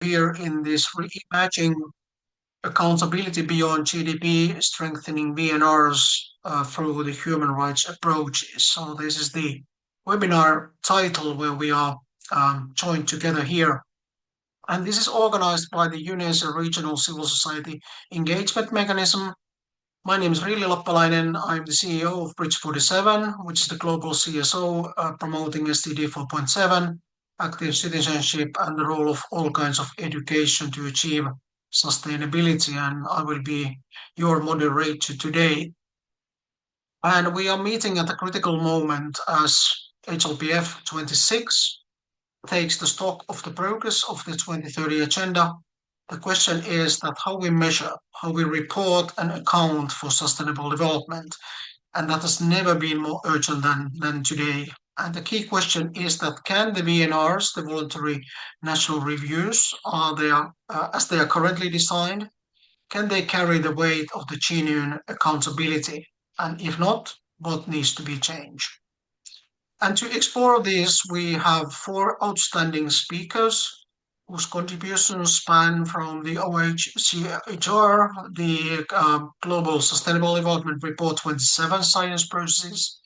here in this Reimagining Accountability Beyond GDP, Strengthening VNRs through the Human Rights Approaches. So this is the webinar title where we are joined together here. And this is organized by the UNESCO Regional Civil Society Engagement Mechanism. My name is Rilli Lappalainen. I'm the CEO of Bridge 47, which is the global CSO promoting SDG 4.7, active citizenship, and the role of all kinds of education to achieve sustainability. And I will be your moderator today. And we are meeting at a critical moment as HLPF 26 takes the stock of the progress of the 2030 agenda. The question is that how we measure, how we report and account for sustainable development. And that has never been more urgent than today. And the key question is that can the VNRs, the voluntary national reviews, as they are currently designed, can they carry the weight of the genuine accountability? And if not, what needs to be changed? And to explore this, we have 4 outstanding speakers whose contributions span from the OHCHR, the Global Sustainable Development Report 27 science process,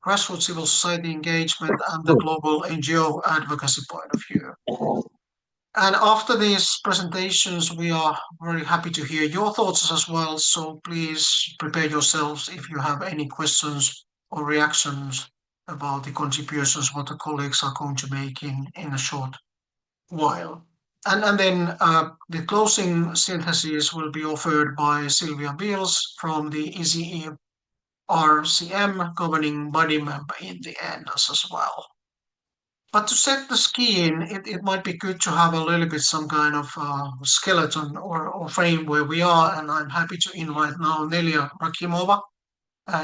grassroots civil society engagement, and the global NGO advocacy point of view. And after these presentations, we are very happy to hear your thoughts as well. So please prepare yourselves if you have any questions or reactions about the contributions what the colleagues are going to make in a short while. And then the closing synthesis will be offered by Sylvia Beals from the ECE RCM governing body member in the end as well. But to set the scheme, it might be good to have a little bit some kind of skeleton or frame where we are. And I'm happy to invite now Nelia Rakimova.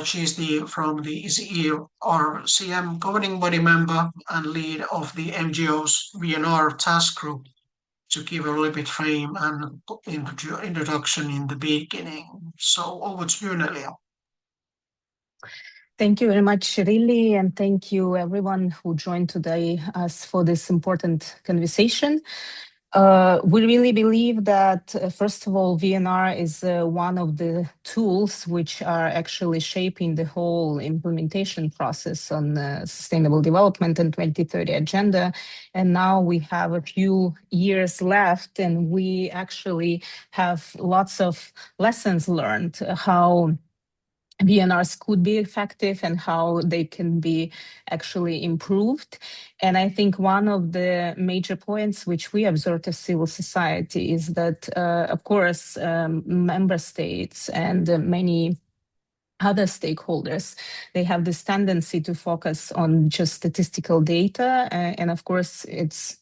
She's from the ECE RCM governing body member and lead of the NGO's VNR task group to give a little bit frame and introduction in the beginning. So over to you, Nelia. Thank you very much, Rilli, and thank you everyone who joined today us for this important conversation. We really believe that, first of all, VNR is one of the tools which are actually shaping the whole implementation process on sustainable development and 2030 agenda. And now we have a few years left, and we actually have lots of lessons learned how VNRs could be effective and how they can be actually improved. And I think one of the major points which we observed as civil society is that, of course, member states and many other stakeholders, they have this tendency to focus on just statistical data. And of course,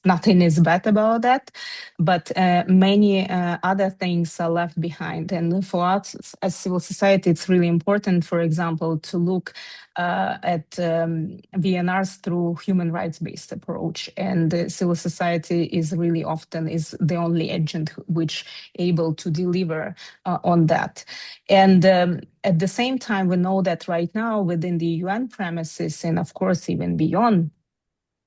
nothing is bad about that, but many other things are left behind. And for us as civil society, it's really important, for example, to look at VNRs through human rights-based approach. And civil society is really often is the only agent which able to deliver on that. And at the same time, we know that right now within the UN premises, and of course even beyond,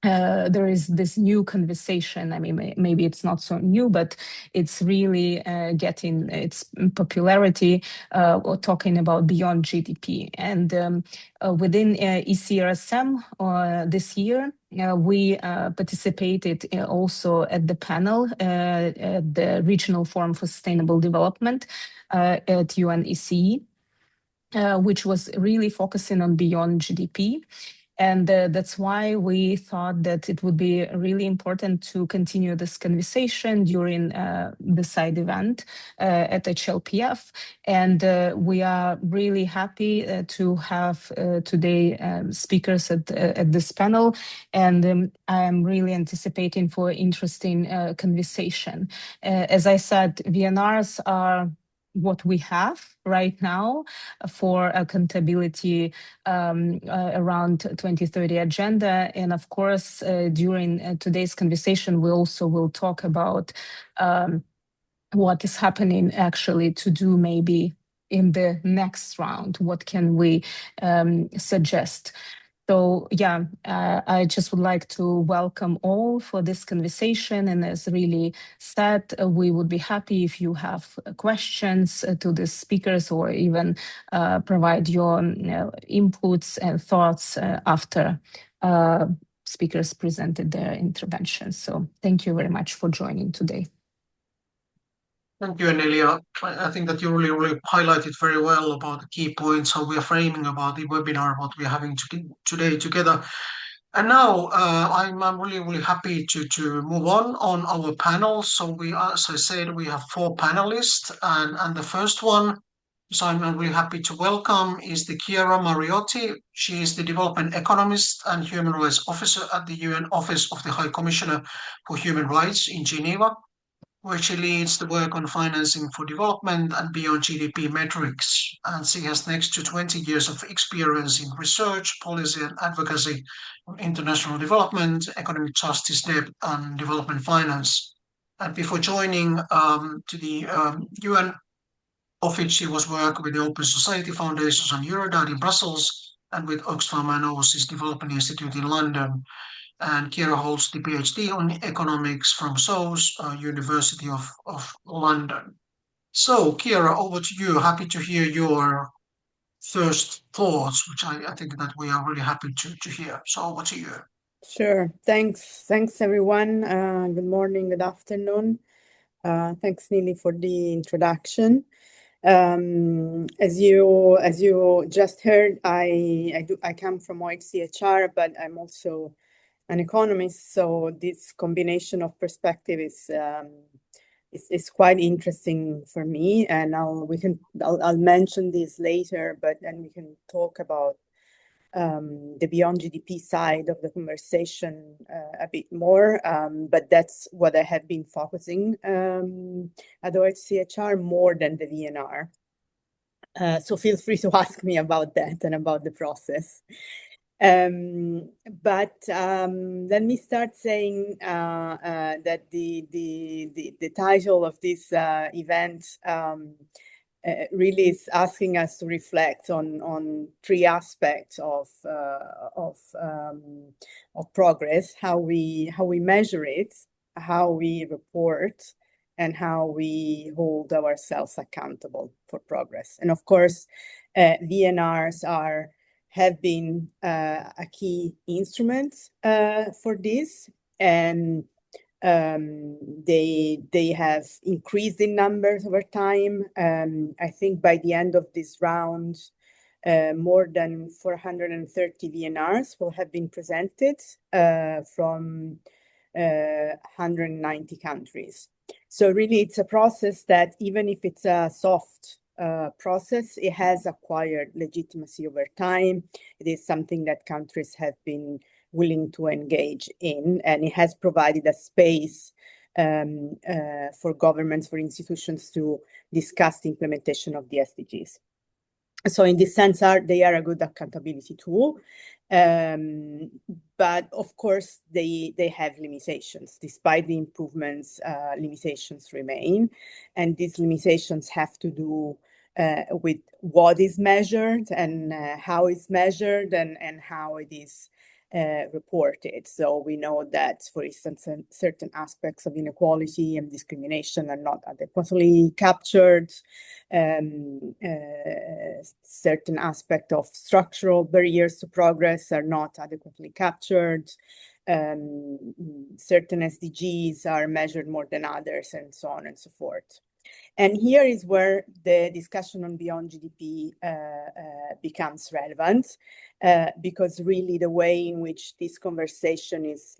there is this new conversation. I mean, maybe it's not so new, but it's really getting its popularity, talking about beyond GDP. And within ECRSM this year, we participated also at the panel at the Regional Forum for Sustainable Development at UNECE, which was really focusing on beyond GDP. And that's why we thought that it would be really important to continue this conversation during the side event at HLPF. And we are really happy to have today speakers at this panel. And I am really anticipating for interesting conversation. As I said, VNRs are what we have right now for accountability around 2030 agenda. And of course, during today's conversation, we also will talk about what is happening actually to do maybe in the next round. What can we suggest? So yeah, I just would like to welcome all for this conversation. And as really said, we would be happy if you have questions to the speakers or even provide your inputs and thoughts after speakers presented their interventions. So thank you very much for joining today. Thank you, Anelia. I think that you really highlighted very well about the key points, how we are framing about the webinar, what we are having today together. And now I'm really happy to move on our panel. So we, as I said, we have 4 panelists, and the first one, so I'm really happy to welcome, is the Chiara Mariotti. She is the development economist and human rights officer at the UN Office of the High Commissioner for Human Rights in Geneva, where she leads the work on financing for development and beyond GDP metrics. And she has next to 20 years of experience in research, policy, and advocacy on international development, economic justice, debt, and development finance. And before joining to the UN office, she was working with the Open Society Foundations on Eurodad in Brussels and with Oxfam and Overseas Development Institute in London. And Chiara holds the PhD on economics from SOAS, University of London. So, Chiara, over to you. Happy to hear your first thoughts, which I think that we are really happy to hear. So, over to you. Sure. Thanks, everyone. Good morning, good afternoon. Thanks, Nili, for the introduction. As you just heard, I come from OHCHR, but I'm also an economist. So this combination of perspective is quite interesting for me, and I'll mention this later. But then we can talk about the beyond GDP side of the conversation a bit more, but that's what I have been focusing at OHCHR more than the VNR. So feel free to ask me about that and about the process. But let me start saying that the title of this event really is asking us to reflect on 3 aspects of progress: how we measure it, how we report, and how we hold ourselves accountable for progress. And of course, VNRs have been a key instrument for this, and they have increased in numbers over time. I think by the end of this round, more than 430 VNRs will have been presented from 190 countries. So really, it's a process that, even if it's a soft process, it has acquired legitimacy over time. It is something that countries have been willing to engage in, and it has provided a space for governments, for institutions to discuss the implementation of the SDGs. So in this sense, they are a good accountability tool. But of course, they have limitations. Despite the improvements, limitations remain. And these limitations have to do with what is measured and how it's measured and how it is reported. So we know that, for instance, certain aspects of inequality and discrimination are not adequately captured. Certain aspects of structural barriers to progress are not adequately captured. Certain SDGs are measured more than others, and so on and so forth. And here is where the discussion on beyond GDP becomes relevant, because really the way in which this conversation is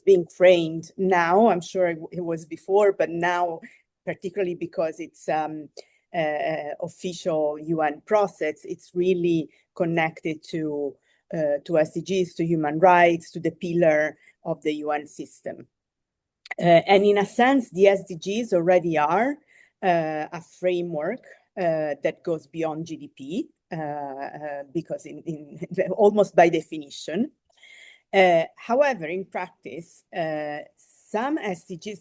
being framed now, I'm sure it was before, but now, particularly because it's official UN process, it's really connected to SDGs, to human rights, to the pillar of the UN system. And in a sense, the SDGs already are a framework that goes beyond GDP, because in almost by definition. However, in practice, there are some SDGs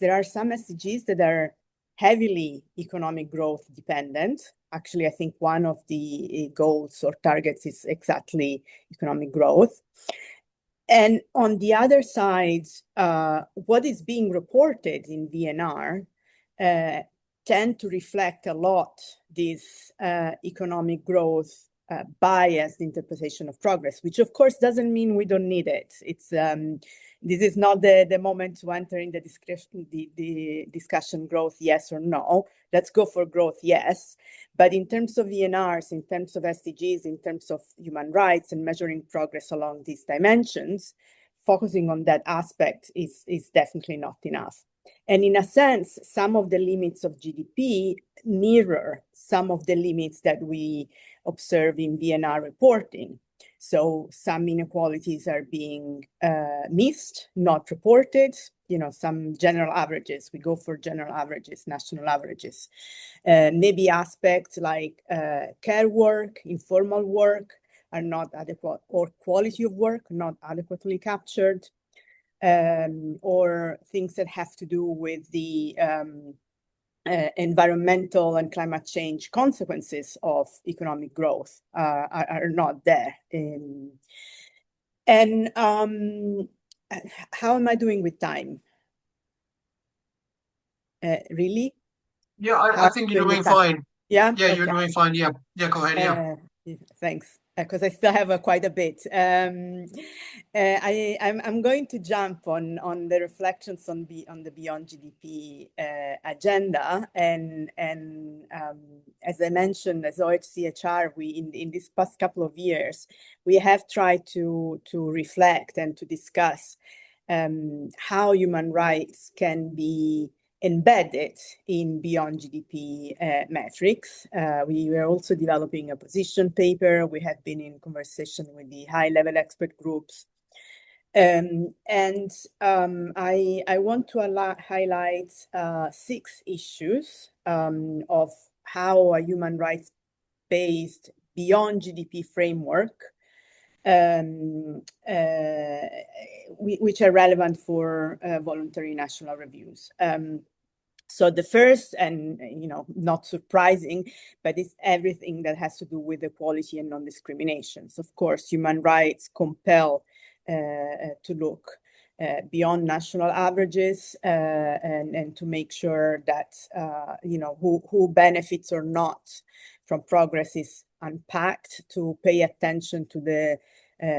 that are heavily economic growth dependent. Actually, I think one of the goals or targets is exactly economic growth. And on the other side, what is being reported in VNR tend to reflect a lot this economic growth biased interpretation of progress, which of course doesn't mean we don't need it. It's this is not the moment to enter in the discussion growth, yes or no. Let's go for growth, yes. But in terms of VNRs, in terms of SDGs, in terms of human rights and measuring progress along these dimensions, focusing on that aspect is definitely not enough. And in a sense, some of the limits of GDP mirror some of the limits that we observe in VNR reporting. So some inequalities are being missed, not reported. You know, some general averages, we go for general averages, national averages. Maybe aspects like care work, informal work are not adequate, or quality of work not adequately captured. Or things that have to do with the environmental and climate change consequences of economic growth are not there. And how am I doing with time? Really? Yeah, I think you're doing fine. Yeah? Yeah, Okay. you're doing fine. Yeah, go ahead. Yeah. Thanks, because I still have quite a bit. I'm going to jump on the reflections on the Beyond GDP agenda, and as I mentioned, as OHCHR, we in this past couple of years, we have tried to reflect and to discuss how human rights can be embedded in Beyond GDP metrics. We were also developing a position paper. We have been in conversation with the high-level expert groups. I want to highlight 6 issues of how a human rights-based Beyond GDP framework which are relevant for voluntary national reviews. So the first, and not surprising, but it's everything that has to do with equality and non-discrimination. So of course, human rights compel to look beyond national averages and to make sure that who benefits or not from progress is unpacked, to pay attention to the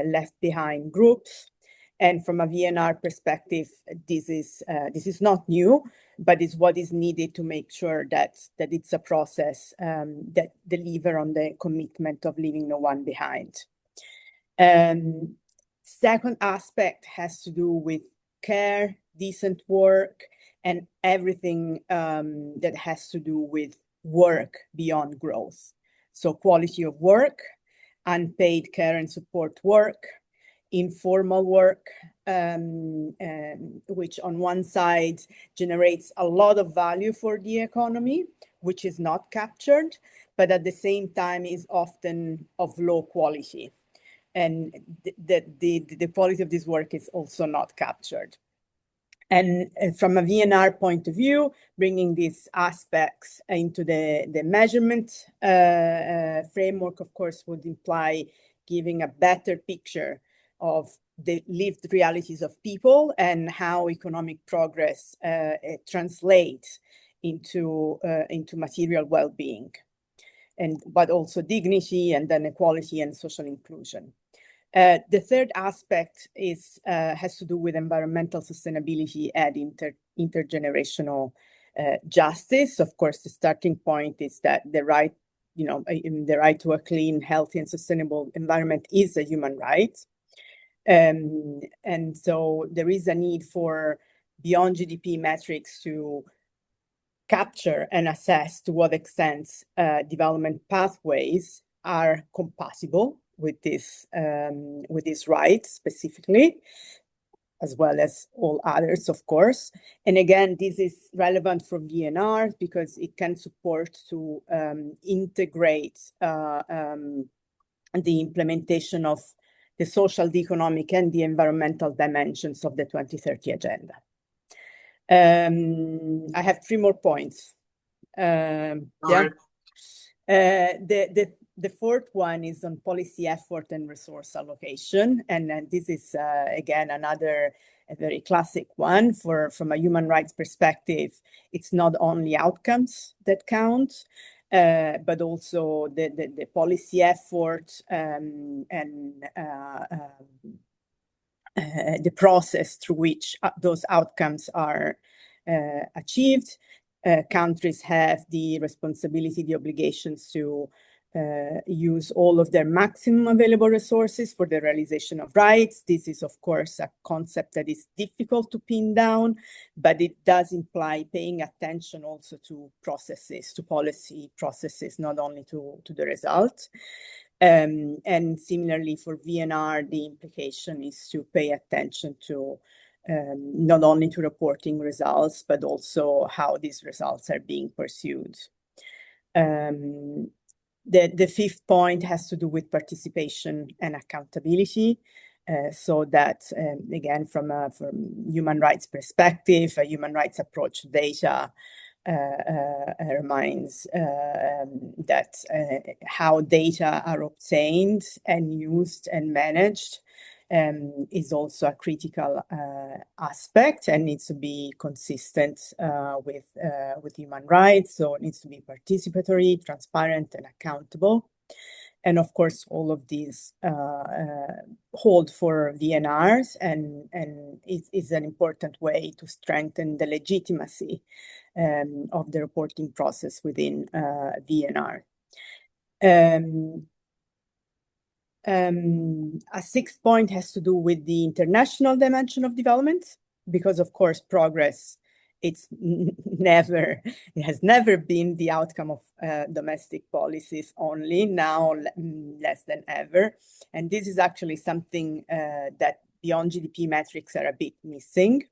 left behind groups. And from a VNR perspective, this is not new, but it's what is needed to make sure that it's a process that delivers on the commitment of leaving no one behind. Second aspect has to do with care, decent work, and everything that has to do with work beyond growth. So quality of work, unpaid care and support work, informal work, which on one side generates a lot of value for the economy, which is not captured, but at the same time is often of low quality. And the quality of this work is also not captured. And from a VNR point of view, bringing these aspects into the measurement framework, of course, would imply giving a better picture of the lived realities of people and how economic progress translates into material well-being, but also dignity and then equality and social inclusion. The third aspect has to do with environmental sustainability and intergenerational justice. Of course, the starting point is that the right to a clean, healthy, and sustainable environment is a human right. And so there is a need for Beyond GDP metrics to capture and assess to what extent development pathways are compatible with these rights specifically, as well as all others, of course. And again, this is relevant for VNR because it can support to integrate the implementation of the social, the economic, and the environmental dimensions of the 2030 agenda. I have 3 more points. Yeah. Right. The fourth one is on policy effort and resource allocation. And this is, again, another a very classic one from a human rights perspective. It's not only outcomes that count, but also the policy effort and the process through which those outcomes are achieved. Countries have the responsibility, the obligations to use all of their maximum available resources for the realization of rights. This is, of course, a concept that is difficult to pin down, but it does imply paying attention also to processes, to policy processes, not only to the result. And similarly for VNR, the implication is to pay attention to not only to reporting results, but also how these results are being pursued. The fifth point has to do with participation and accountability. So that, again, from human rights perspective, a human rights approach to data reminds that how data are obtained and used and managed is also a critical aspect and needs to be consistent with human rights. So it needs to be participatory, transparent, and accountable. And of course, all of these hold for VNRs, and it is an important way to strengthen the legitimacy of the reporting process within VNR. A sixth point has to do with the international dimension of development, because of course progress it has never been the outcome of domestic policies only, now less than ever. And this is actually something that beyond GDP metrics are a bit missing.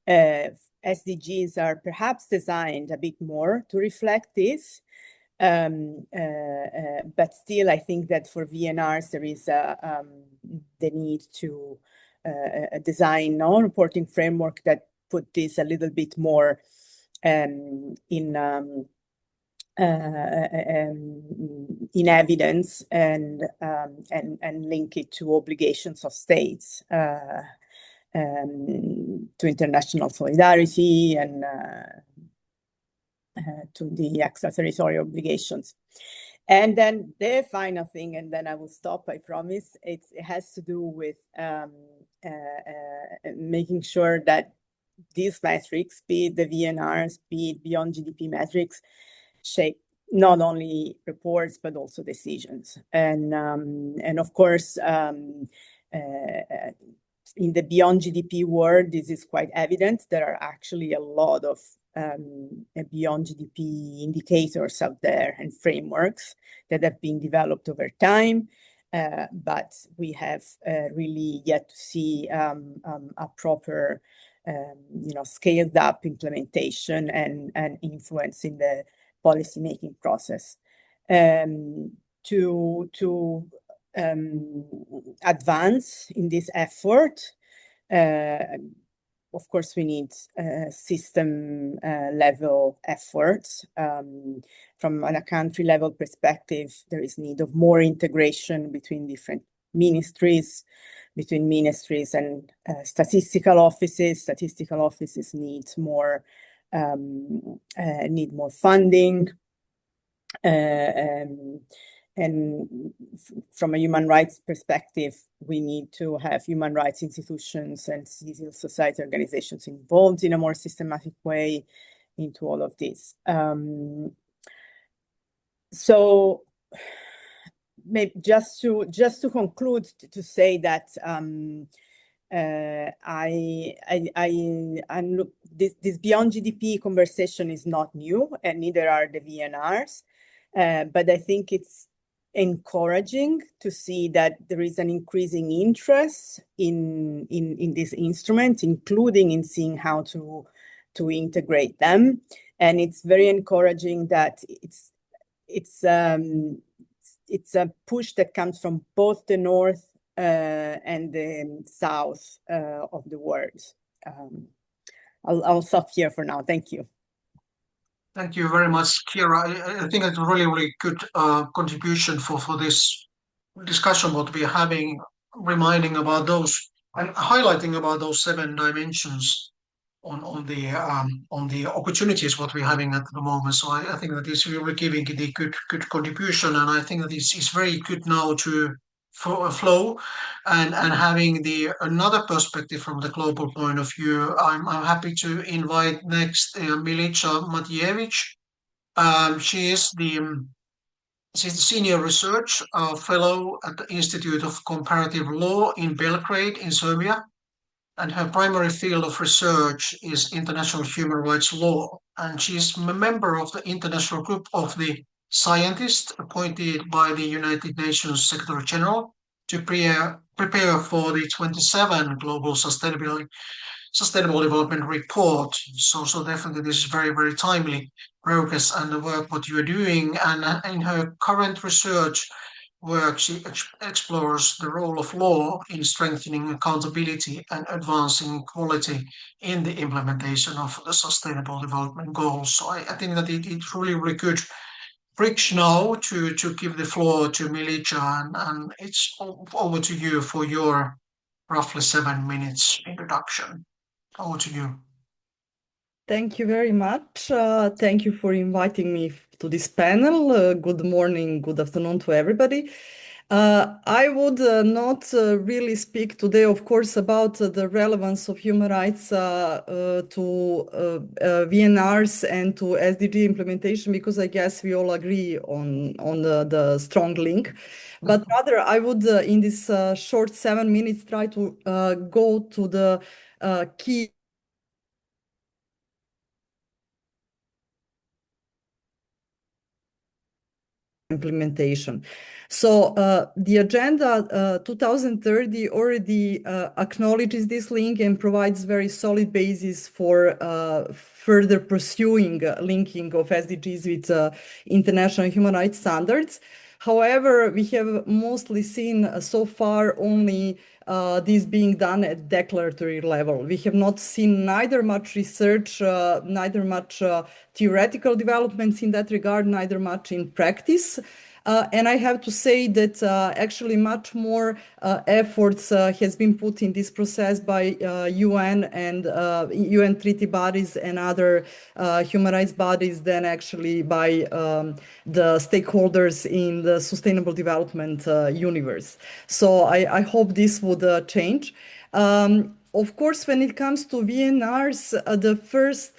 SDGs are perhaps designed a bit more to reflect this. But still, I think that for VNRs, there is the need to design a reporting framework that put this a little bit more in evidence and link it to obligations of states to international solidarity and to the extraterritorial obligations. And then the final thing, and then I will stop, I promise, it has to do with making sure that these metrics, be it the VNRs, be it beyond GDP metrics, shape not only reports, but also decisions. And of course, in the beyond GDP world, this is quite evident. There are actually a lot of beyond GDP indicators out there and frameworks that have been developed over time, but we have really yet to see a proper, scaled up implementation and influence in the policymaking process. To advance in this effort, of course, we need system level efforts. From a country level perspective, there is need of more integration between different ministries, and statistical offices. Statistical offices need more funding. And from a human rights perspective, we need to have human rights institutions and civil society organizations involved in a more systematic way into all of this. So maybe just to conclude, to say that this beyond GDP conversation is not new, and neither are the VNRs. But I think it's encouraging to see that there is an increasing interest in this instrument, including in seeing how to integrate them. And it's very encouraging that it's a push that comes from both the north and the south of the world. I'll stop here for now. Thank you. Thank you very much, Kira. I think it's a really, really good contribution for this discussion what we're having, reminding about those and highlighting about those 7 dimensions on the opportunities what we're having at the moment. So I think that is really giving it a good contribution, and I think that it's very good now to flow and having the another perspective from the global point of view. I'm happy to invite next Milica Matijevic. She is she's the senior research fellow at the Institute of Comparative Law in Belgrade in Serbia, and her primary field of research is international human rights law. And she's a member of the international group of the scientists appointed by the United Nations Secretary General to prepare for the 27 Global Sustainable Development Report. So definitely this is very, very timely progress and the work what you are doing. And in her current research work, she explores the role of law in strengthening accountability and advancing equality in the implementation of the Sustainable Development Goals. So I think that it's really, really good bridge now to give the floor to Milica, and it's over to you for your roughly 7 minutes introduction. Over to you. Thank you very much. Thank you for inviting me to this panel. Good morning, good afternoon to everybody. I would not really speak today, of course, about the relevance of human rights to VNRs and to SDG implementation, because I guess we all agree on the strong link. But rather, I would, in this short 7 minutes, try to go to the key implementation. So the Agenda 2030 already acknowledges this link and provides very solid basis for further pursuing linking of SDGs with international human rights standards. However, we have mostly seen so far only this being done at declaratory level. We have not seen neither much research, neither much theoretical developments in that regard, neither much in practice. And I have to say that actually much more efforts has been put in this process by UN and UN treaty bodies and other human rights bodies than actually by the stakeholders in the sustainable development universe. So I hope this would change. Of course, when it comes to VNRs, the first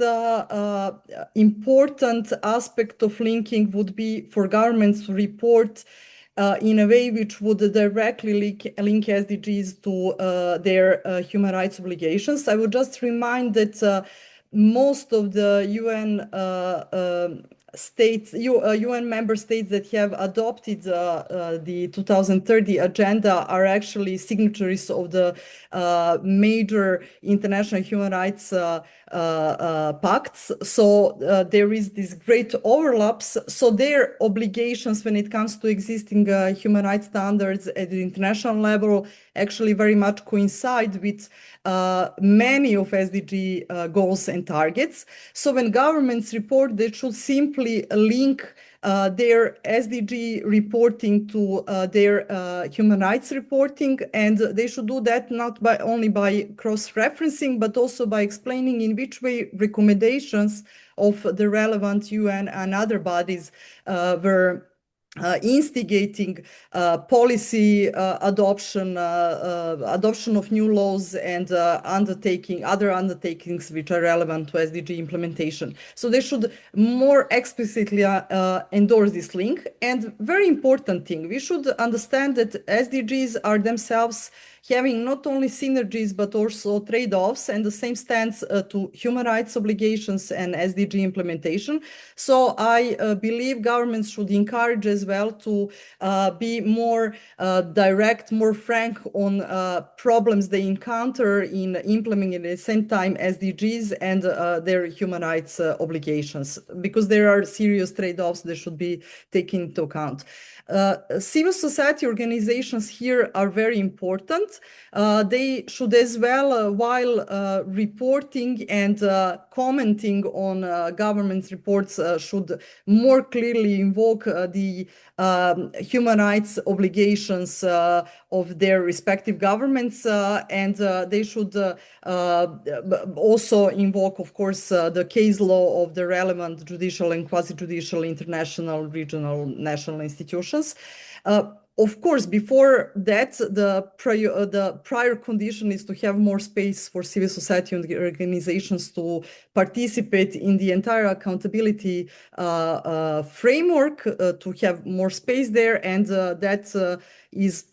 important aspect of linking would be for governments to report in a way which would directly link SDGs to their human rights obligations. I would just remind that most of the UN UN member states that have adopted the 2030 agenda are actually signatories of the major international human rights pacts. So there is this great overlaps. So their obligations when it comes to existing human rights standards at the international level actually very much coincide with many of SDG goals and targets. So when governments report, they should simply link their SDG reporting to their human rights reporting, and they should do that not only by cross-referencing, but also by explaining in which way recommendations of the relevant UN and other bodies were instigating policy adoption of new laws and other undertakings which are relevant to SDG implementation. So they should more explicitly endorse this link. And very important thing, we should understand that SDGs are themselves having not only synergies but also trade-offs, and the same stands to human rights obligations and SDG implementation. So I believe governments should encourage as well to be more direct, more frank on problems they encounter in implementing at the same time SDGs and their human rights obligations, because there are serious trade-offs that should be taken into account. Civil society organizations here are very important. They should as well, while reporting and commenting on government reports, should more clearly invoke the human rights obligations of their respective governments, and they should also invoke, of course, the case law of the relevant judicial and quasi-judicial international, regional, national institutions. Of course, before that, the prior condition is to have more space for civil society organizations to participate in the entire accountability framework, to have more space there, and that is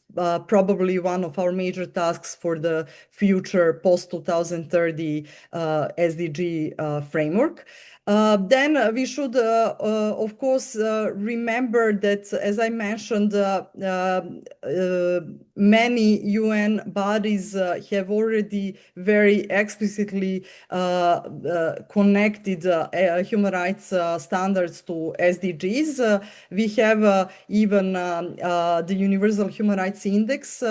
probably one of our major tasks for the future post-2030 SDG framework. Then we should, of course, remember that, as I mentioned, many UN bodies have already very explicitly connected human rights standards to SDGs. We have even the Universal Human Rights Index,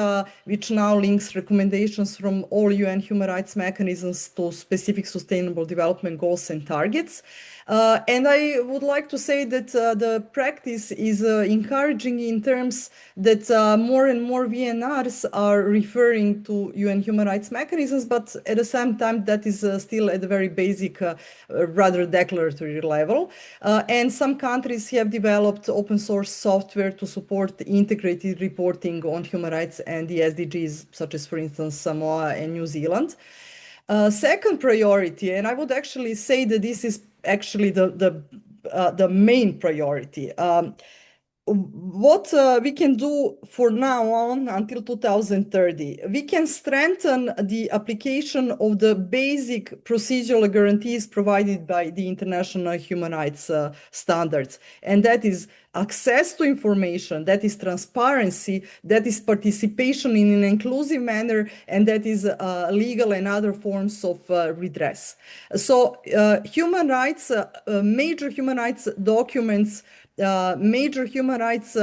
which now links recommendations from all UN human rights mechanisms to specific sustainable development goals and targets. And I would like to say that the practice is encouraging in terms that more and more VNRs are referring to UN human rights mechanisms, but at the same time, that is still at a very basic, rather declaratory level. And some countries have developed open source software to support integrated reporting on human rights and the SDGs, such as, for instance, Samoa and New Zealand. Second priority, and I would actually say that this is actually the main priority. What we can do for now on until 2030, we can strengthen the application of the basic procedural guarantees provided by the international human rights standards. And that is access to information, that is transparency, that is participation in an inclusive manner, and that is legal and other forms of redress. So human rights, major human rights documents, major human rights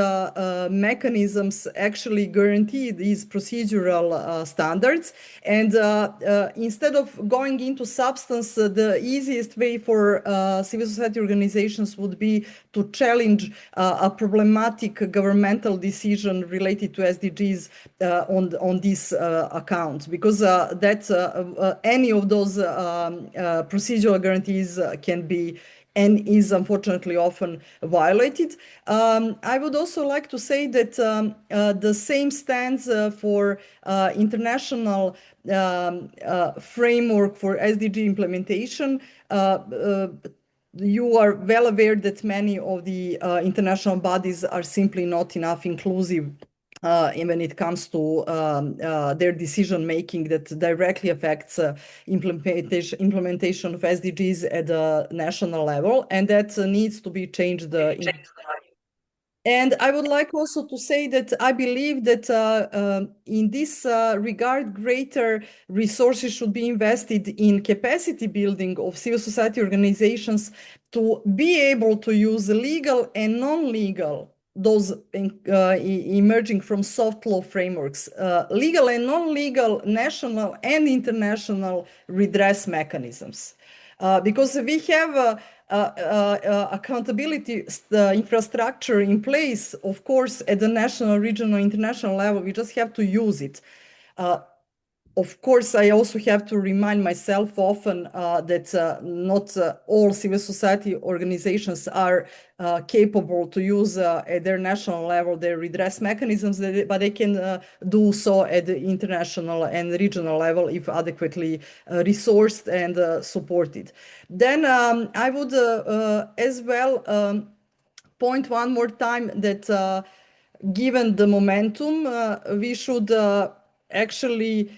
mechanisms actually guarantee these procedural standards. And instead of going into substance, the easiest way for civil society organizations would be to challenge a problematic governmental decision related to SDGs on this account, because that any of those procedural guarantees can be and is unfortunately often violated. I would also like to say that the same stands for international framework for SDG implementation. You are well aware that many of the international bodies are simply not enough inclusive when it comes to their decision making that directly affects implementation of SDGs at the national level, and that needs to be changed. And I would like also to say that I believe that in this regard, greater resources should be invested in capacity building of civil society organizations to be able to use legal and non-legal, those emerging from soft law frameworks, legal and non-legal national and international redress mechanisms. Because we have accountability infrastructure in place, of course, at the national, regional, international level. We just have to use it. Of course, I also have to remind myself often that not all civil society organizations are capable to use at their national level their redress mechanisms, but they can do so at the international and regional level if adequately resourced and supported. Then I would as well point one more time that given the momentum, we should actually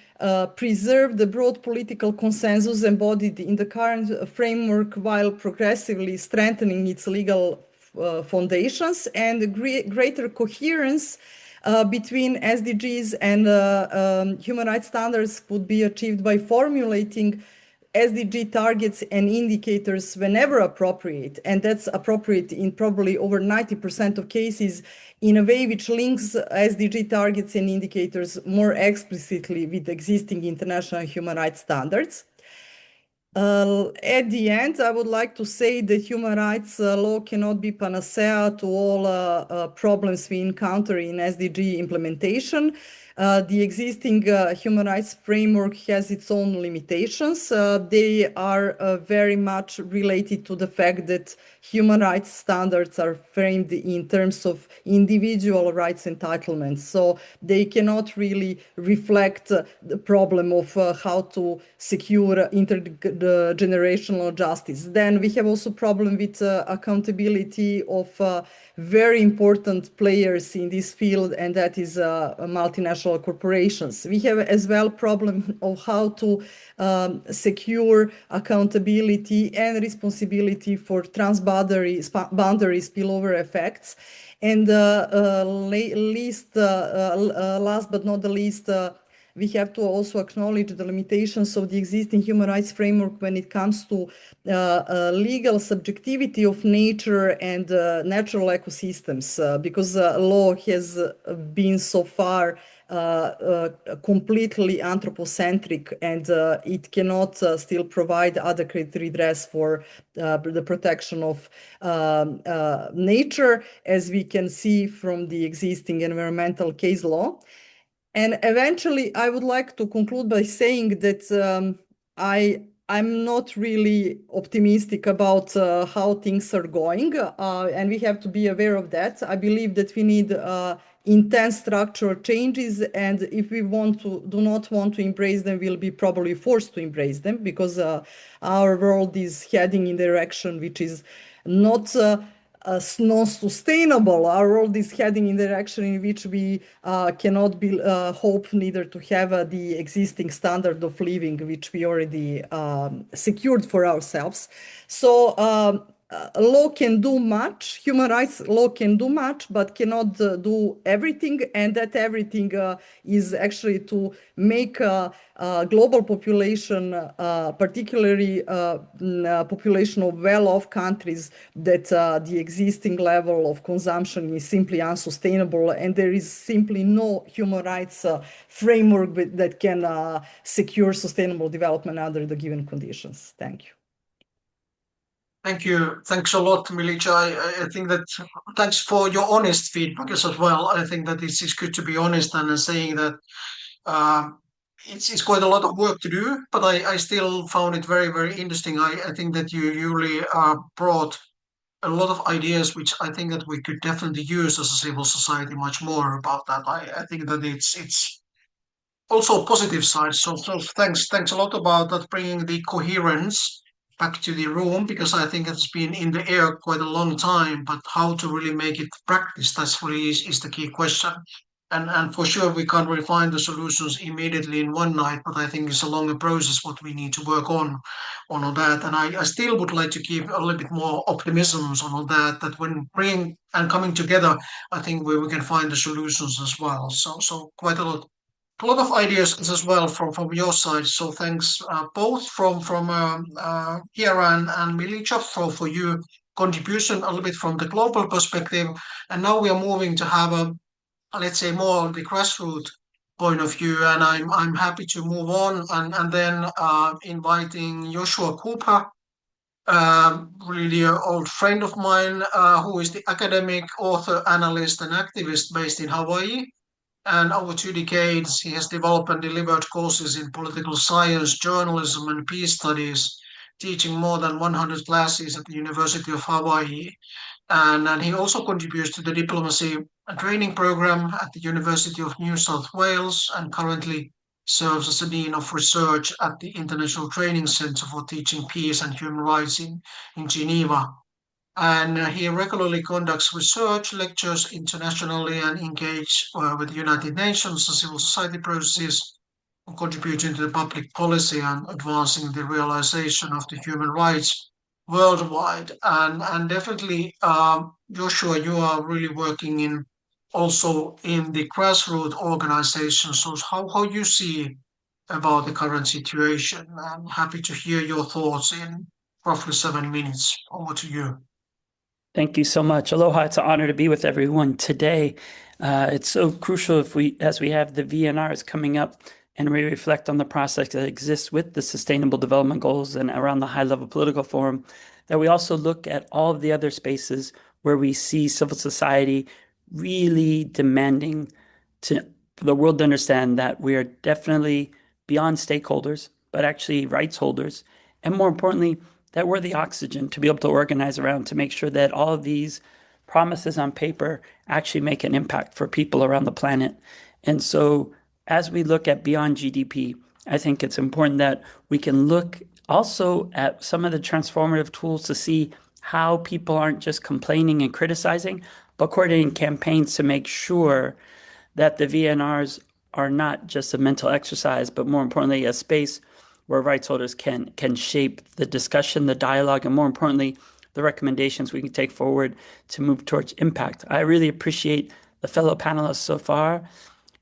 preserve the broad political consensus embodied in the current framework while progressively strengthening its legal foundations and greater coherence between SDGs and human rights standards could be achieved by formulating SDG targets and indicators whenever appropriate, and that's appropriate in probably over 90% of cases, in a way which links SDG targets and indicators more explicitly with existing international human rights standards. At the end, I would like to say that human rights law cannot be panacea to all problems we encounter in SDG implementation. The existing human rights framework has its own limitations. They are very much related to the fact that human rights standards are framed in terms of individual rights entitlements. So they cannot really reflect the problem of how to secure intergenerational justice. Then we have also problem with accountability of very important players in this field, and that is multinational corporations. We have as well problem of how to secure accountability and responsibility for transboundary spillover effects. And last but not the least, we have to also acknowledge the limitations of the existing human rights framework when it comes to legal subjectivity of nature and natural ecosystems, because law has been so far completely anthropocentric, and it cannot still provide adequate redress for the protection of nature, as we can see from the existing environmental case law. And eventually, I would like to conclude by saying that I'm not really optimistic about how things are going, and we have to be aware of that. I believe that we need intense structural changes, and if we do not want to embrace them, we'll be probably forced to embrace them, because our world is heading in a direction which is not non-sustainable. Our world is heading in the direction in which we cannot hope neither to have the existing standard of living which we already secured for ourselves. So law can do much, human rights law can do much, but cannot do everything, and that everything is actually to make global population, particularly population of well-off countries, that the existing level of consumption is simply unsustainable, and there is simply no human rights framework that can secure sustainable development under the given conditions. Thank you. Thank you. Thanks a lot, Milica. I think that thanks for your honest feedback as well. I think that it's good to be honest and saying that it's quite a lot of work to do, but I still found it very, very interesting. I think that you really brought a lot of ideas which I think that we could definitely use as a civil society much more about that. I think that it's also a positive side. So thanks a lot about that, bringing the coherence back to the room, because I think it's been in the air quite a long time, but how to really make it practice, that's really is the key question. And for sure, we can't really find the solutions immediately in one night, but I think it's a longer process what we need to work on all that. And I still would like to keep a little bit more optimism on all that when bringing and coming together, I think we can find the solutions as well. So quite a lot of ideas as well from your side. So thanks both from Kira and Milica for your contribution a little bit from the global perspective. And now we are moving to have a, let's say, more the grassroots point of view. And I'm happy to move on and then inviting Joshua Cooper, really an old friend of mine, who is the academic, author, analyst, and activist based in Hawaii. And over 2 decades, he has developed and delivered courses in political science, journalism, and peace studies, teaching more than 100 classes at the University of Hawaii. And he also contributes to the diplomacy training program at the University of New South Wales, and currently serves as the Dean of Research at the International Training Center for Teaching Peace and Human Rights in Geneva. And he regularly conducts research lectures internationally and engage with the United Nations and civil society processes, contributing to the public policy and advancing the realization of the human rights worldwide. And definitely, Joshua, you are really working in also in the grassroots organizations. So how you see about the current situation? I'm happy to hear your thoughts in roughly 7 minutes. Over to you. Thank you so much. Aloha, it's an honor to be with everyone today. It's so crucial as we have the VNRs coming up and we reflect on the process that exists with the Sustainable Development Goals and around the high-level political forum, that we also look at all of the other spaces where we see civil society really demanding for the world to understand that we are definitely beyond stakeholders, but actually rights holders, and more importantly, that we're the oxygen to be able to organize around to make sure that all of these promises on paper actually make an impact for people around the planet. And so as we look at beyond GDP, I think it's important that we can look also at some of the transformative tools to see how people aren't just complaining and criticizing, but coordinating campaigns to make sure that the VNRs are not just a mental exercise, but more importantly, a space where rights holders can shape the discussion, the dialogue, and more importantly, the recommendations we can take forward to move towards impact. I really appreciate the fellow panelists so far.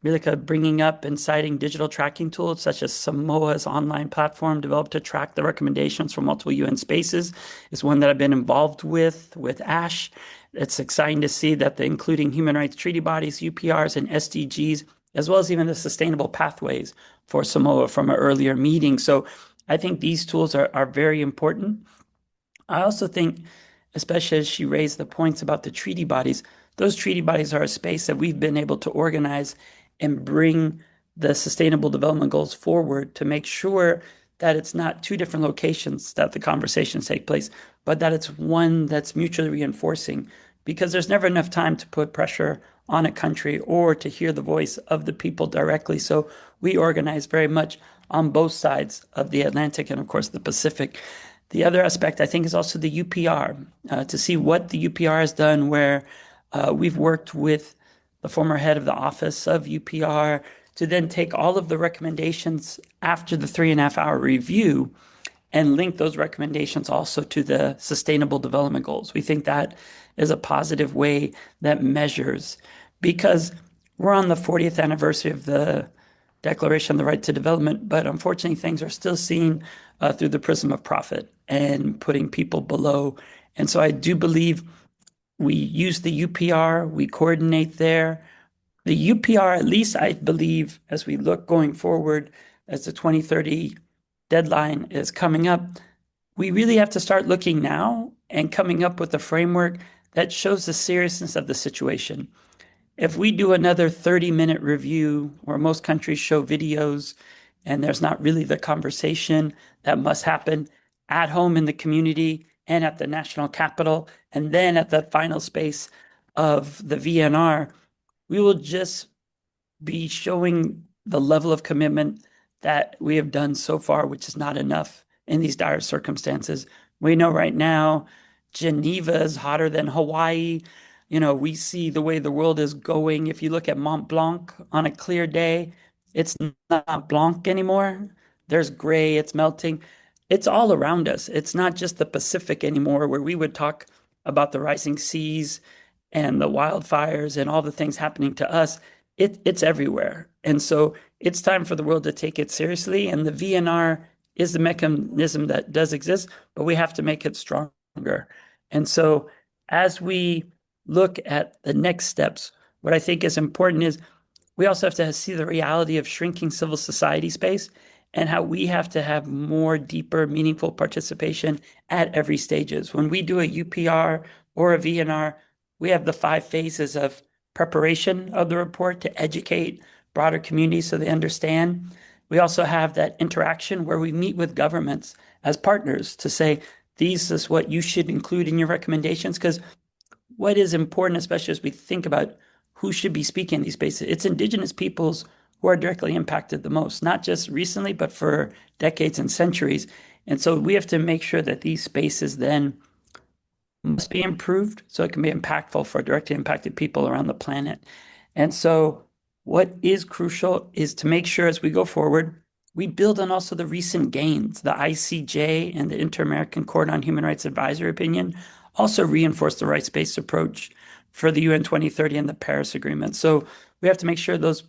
Milika bringing up and citing digital tracking tools such as Samoa's online platform developed to track the recommendations from multiple UN spaces is one that I've been involved with ASH. It's exciting to see that the including human rights treaty bodies, UPRs, and SDGs, as well as even the sustainable pathways for Samoa from an earlier meeting. So I think these tools are very important. I also think, especially as she raised the points about the treaty bodies, those treaty bodies are a space that we've been able to organize and bring the Sustainable Development Goals forward to make sure that it's not two different locations that the conversations take place, but that it's one that's mutually reinforcing, because there's never enough time to put pressure on a country or to hear the voice of the people directly. So we organize very much on both sides of the Atlantic and, of course, the Pacific. The other aspect, I think, is also the UPR, to see what the UPR has done, where we've worked with the former head of the office of UPR to then take all of the recommendations after the 3.5 hour review and link those recommendations also to the Sustainable Development Goals. We think that is a positive way that measures, because we're on the 40th anniversary of the Declaration of the Right to Development, but unfortunately things are still seen through the prism of profit and putting people below. And so I do believe we use the UPR, we coordinate there. The UPR, at least I believe, as we look going forward, as the 2030 deadline is coming up, we really have to start looking now and coming up with a framework that shows the seriousness of the situation. If we do another 30-minute review where most countries show videos and there's not really the conversation that must happen at home in the community and at the national capital, and then at the final space of the VNR, we will just be showing the level of commitment that we have done so far, which is not enough in these dire circumstances. We know right now Geneva is hotter than Hawaii. We see the way the world is going. If you look at Mont Blanc on a clear day, it's not Blanc anymore. There's gray, it's melting. It's all around us. It's not just the Pacific anymore, where we would talk about the rising seas and the wildfires and all the things happening to us. It's everywhere. And so it's time for the world to take it seriously. And the VNR is the mechanism that does exist, but we have to make it stronger. And so as we look at the next steps, what I think is important is we also have to see the reality of shrinking civil society space and how we have to have more deeper, meaningful participation at every stages. When we do a UPR or a VNR, we have the 5 phases of preparation of the report to educate broader communities so they understand. We also have that interaction where we meet with governments as partners to say, this is what you should include in your recommendations, because what is important, especially as we think about who should be speaking in these spaces, it's Indigenous peoples who are directly impacted the most, not just recently, but for decades and centuries. And so we have to make sure that these spaces then must be improved so it can be impactful for directly impacted people around the planet. And so what is crucial is to make sure as we go forward, we build on also the recent gains. The ICJ and the Inter-American Court on Human Rights Advisory opinion also reinforce the rights-based approach for the UN 2030 and the Paris Agreement. So we have to make sure those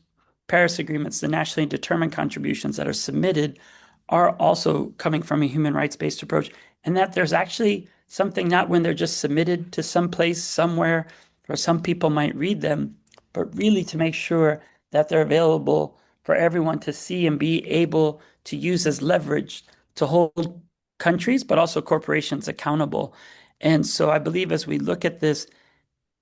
Paris agreements, the nationally determined contributions that are submitted, are also coming from a human rights-based approach, and that there's actually something, not when they're just submitted to some place somewhere where some people might read them, but really to make sure that they're available for everyone to see and be able to use as leverage to hold countries, but also corporations accountable. And so I believe as we look at this,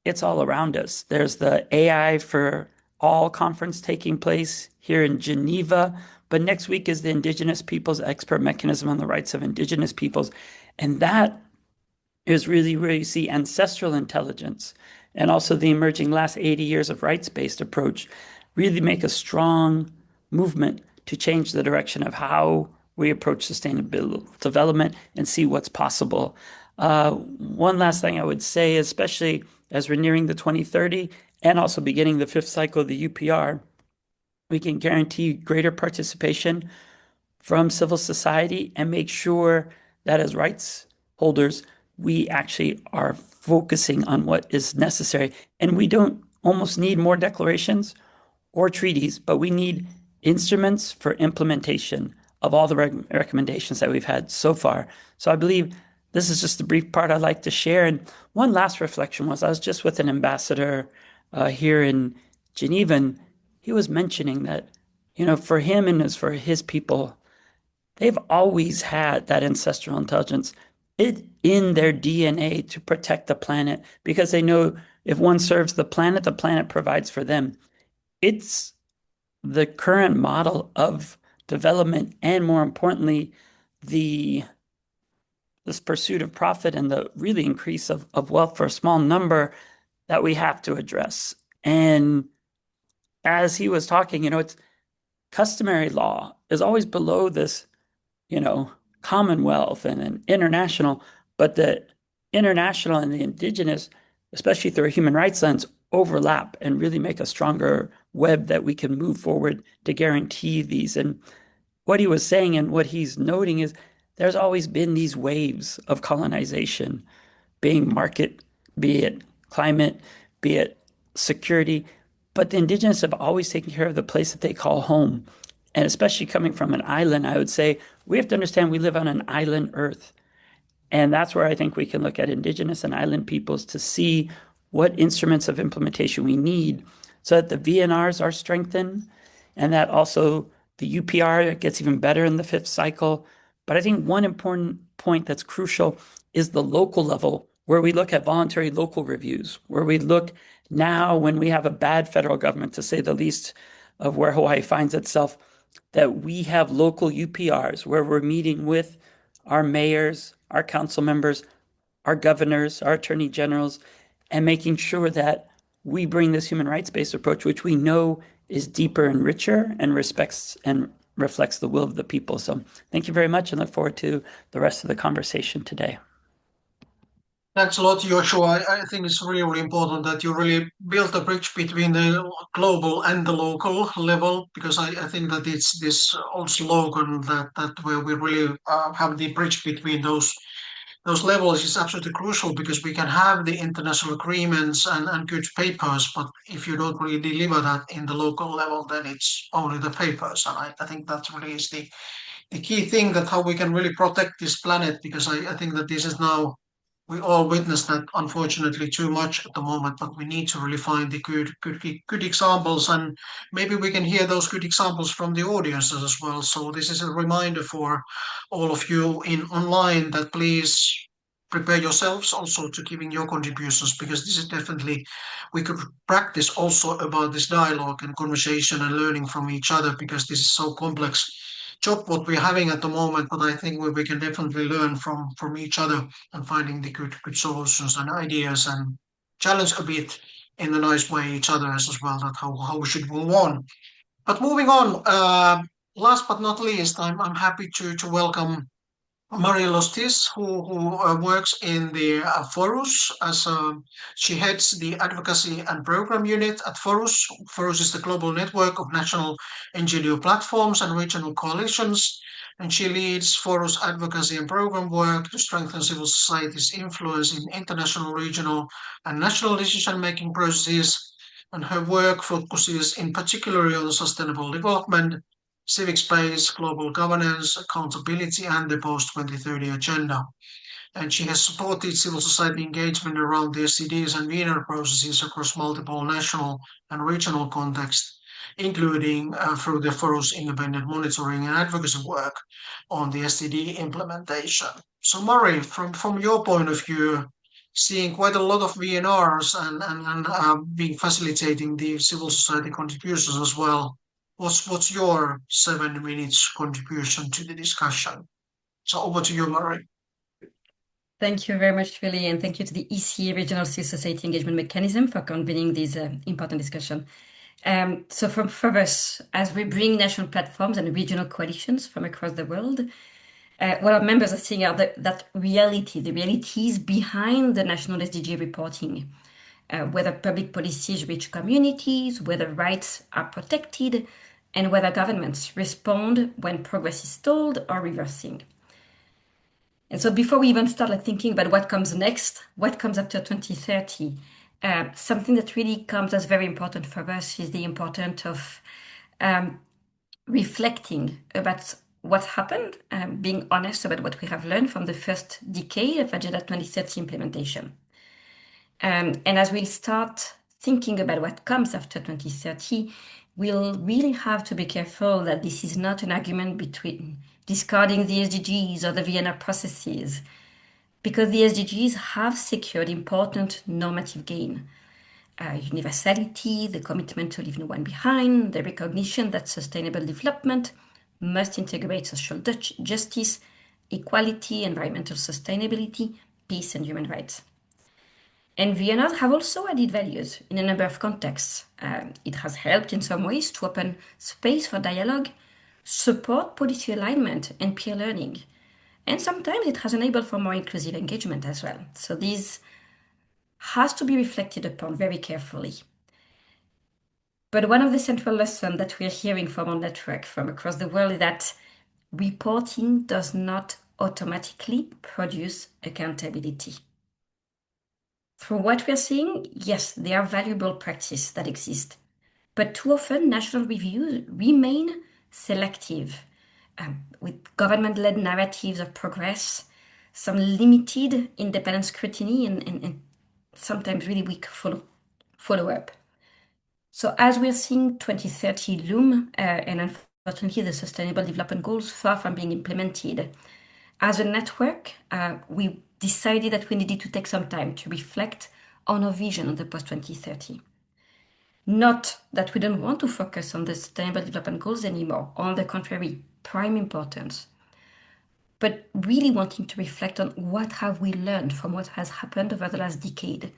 it's all around us. There's the AI for All conference taking place here in Geneva, but next week is the Indigenous Peoples Expert Mechanism on the Rights of Indigenous Peoples. And that is really where you see ancestral intelligence and also the emerging last 80 years of rights-based approach really make a strong movement to change the direction of how we approach sustainable development and see what's possible. One last thing I would say, especially as we're nearing the 2030 and also beginning the fifth cycle of the UPR, we can guarantee greater participation from civil society and make sure that as rights holders, we actually are focusing on what is necessary. And we don't almost need more declarations or treaties, but we need instruments for implementation of all the recommendations that we've had so far. So I believe this is just the brief part I'd like to share. And one last reflection was I was just with an ambassador here in Geneva, and he was mentioning that, for him and as for his people, they've always had that ancestral intelligence in their DNA to protect the planet because they know if one serves the planet provides for them. It's the current model of development and, more importantly, this pursuit of profit and the really increase of wealth for a small number that we have to address. And as he was talking, it's customary law is always below this, commonwealth and an international, but the international and the indigenous, especially through a human rights lens, overlap and really make a stronger web that we can move forward to guarantee these. And what he was saying and what he's noting is there's always been these waves of colonization, being market, be it climate, be it security, but the indigenous have always taken care of the place that they call home. And especially coming from an island, I would say we have to understand we live on an island Earth. And that's where I think we can look at indigenous and island peoples to see what instruments of implementation we need so that the VNRs are strengthened and that also the UPR gets even better in the fifth cycle. But I think one important point that's crucial is the local level, where we look at voluntary local reviews, where we look now when we have a bad federal government, to say the least, of where Hawaii finds itself, that we have local UPRs where we're meeting with our mayors, our council members, our governors, our attorney generals, and making sure that we bring this human rights-based approach, which we know is deeper and richer and respects and reflects the will of the people. So thank you very much and look forward to the rest of the conversation today. Thanks a lot, Joshua. I think it's really, really important that you really build a bridge between the global and the local level, because I think that it's this old slogan that where we really have the bridge between those levels is absolutely crucial, because we can have the international agreements and good papers, but if you don't really deliver that in the local level, then it's only the papers. And I think that really is the key thing, that how we can really protect this planet, because I think that this is now, we all witness that unfortunately too much at the moment, but we need to really find the good examples, and maybe we can hear those good examples from the audiences as well. So this is a reminder for all of you in online that please prepare yourselves also to giving your contributions, because this is definitely, we could practice also about this dialogue and conversation and learning from each other, because this is so complex job what we're having at the moment, but I think we can definitely learn from each other and finding the good solutions and ideas, and challenge a bit in a nice way each other as well, that how we should move on. But moving on, last but not least, I'm happy to welcome Marie Lostis, who works in the Forus as she heads the advocacy and program unit at Forus. Forus is the global network of national NGO platforms and regional coalitions, and she leads Forus advocacy and program work to strengthen civil society's influence in international, regional, and national decision-making processes. And her work focuses in particular on sustainable development, civic space, global governance, accountability, and the post-2030 agenda. And she has supported civil society engagement around the SDGs and VNR processes across multiple national and regional contexts, including through the Forus independent monitoring and advocacy work on the SDG implementation. So, Mari, from your point of view, seeing quite a lot of VNRs and being facilitating the civil society contributions as well, what's your 7 minutes contribution to the discussion? So over to you, Murray. Thank you very much, Philly, and thank you to the ECA Regional Civil Society Engagement Mechanism for convening this important discussion. So for us, as we bring national platforms and regional coalitions from across the world, what our members are seeing are the realities behind the national SDG reporting, whether public policies reach communities, whether rights are protected, and whether governments respond when progress is stalled or reversing. And so before we even start thinking about what comes next, what comes after 2030, something that really comes as very important for us is the importance of reflecting about what's happened, being honest about what we have learned from the first decade of Agenda 2030 implementation. And as we start thinking about what comes after 2030, we'll really have to be careful that this is not an argument between discarding the SDGs or the VNR processes, because the SDGs have secured important normative gain. Universality, the commitment to leave no one behind, the recognition that sustainable development must integrate social justice, equality, environmental sustainability, peace, and human rights. And VNRs have also added values in a number of contexts. It has helped in some ways to open space for dialogue, support policy alignment and peer learning. And sometimes it has enabled for more inclusive engagement as well. So this has to be reflected upon very carefully. But one of the central lessons that we're hearing from our network from across the world is that reporting does not automatically produce accountability. Through what we're seeing, yes, there are valuable practices that exist, but too often national reviews remain selective, with government-led narratives of progress, some limited independent scrutiny, and sometimes really weak follow-up. So as we're seeing 2030 loom, and unfortunately the Sustainable Development Goals far from being implemented, as a network, we decided that we needed to take some time to reflect on our vision on the post-2030. Not that we don't want to focus on the Sustainable Development Goals anymore, on the contrary, prime importance, but really wanting to reflect on what have we learned from what has happened over the last decade.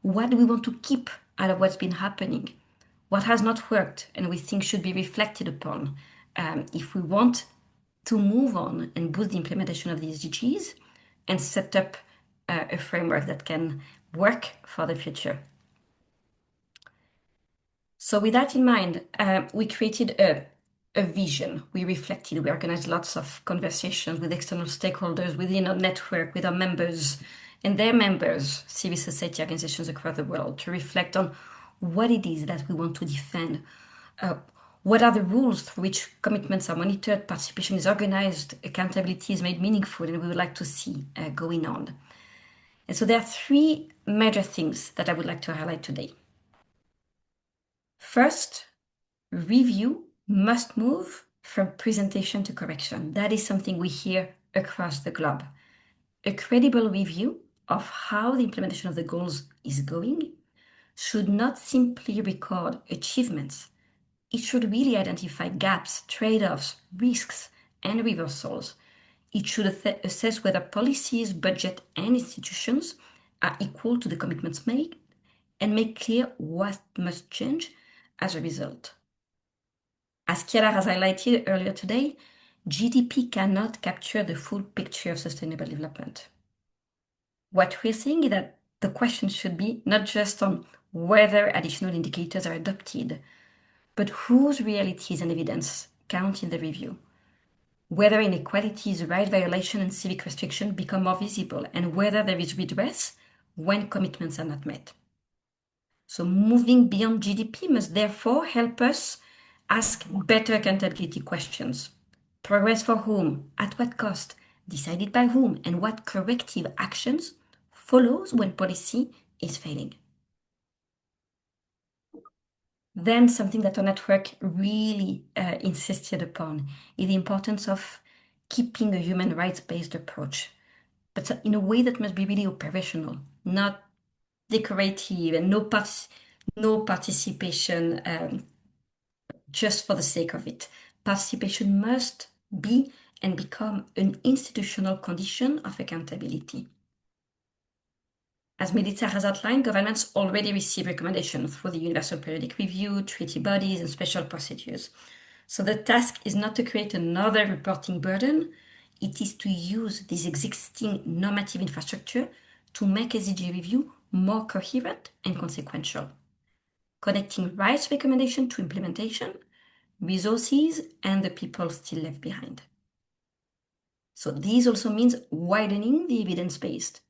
What do we want to keep out of what's been happening? What has not worked and we think should be reflected upon if we want to move on and boost the implementation of the SDGs and set up a framework that can work for the future. So with that in mind, we created a vision. We reflected, we organized lots of conversations with external stakeholders within our network, with our members and their members, civil society organizations across the world, to reflect on what it is that we want to defend. What are the rules through which commitments are monitored, participation is organized, accountability is made meaningful, and we would like to see going on. And so there are 3 major things that I would like to highlight today. First, review must move from presentation to correction. That is something we hear across the globe. A credible review of how the implementation of the goals is going should not simply record achievements. It should really identify gaps, trade-offs, risks, and reversals. It should assess whether policies, budget, and institutions are equal to the commitments made and make clear what must change as a result. As Chiara has highlighted earlier today, GDP cannot capture the full picture of sustainable development. What we're seeing is that the question should be not just on whether additional indicators are adopted, but whose realities and evidence count in the review, whether inequalities, right violation, and civic restriction become more visible, and whether there is redress when commitments are not met. So moving beyond GDP must therefore help us ask better accountability questions. Progress for whom? At what cost? Decided by whom? And what corrective actions follows when policy is failing? Then something that our network really insisted upon is the importance of keeping a human rights-based approach, but in a way that must be really operational, not decorative, and no participation just for the sake of it. Participation must be and become an institutional condition of accountability. As Melissa has outlined, governments already receive recommendations through the Universal Periodic Review, treaty bodies, and special procedures. So the task is not to create another reporting burden, it is to use this existing normative infrastructure to make SDG review more coherent and consequential, connecting rights recommendation to implementation, resources, and the people still left behind. So this also means widening the evidence-based.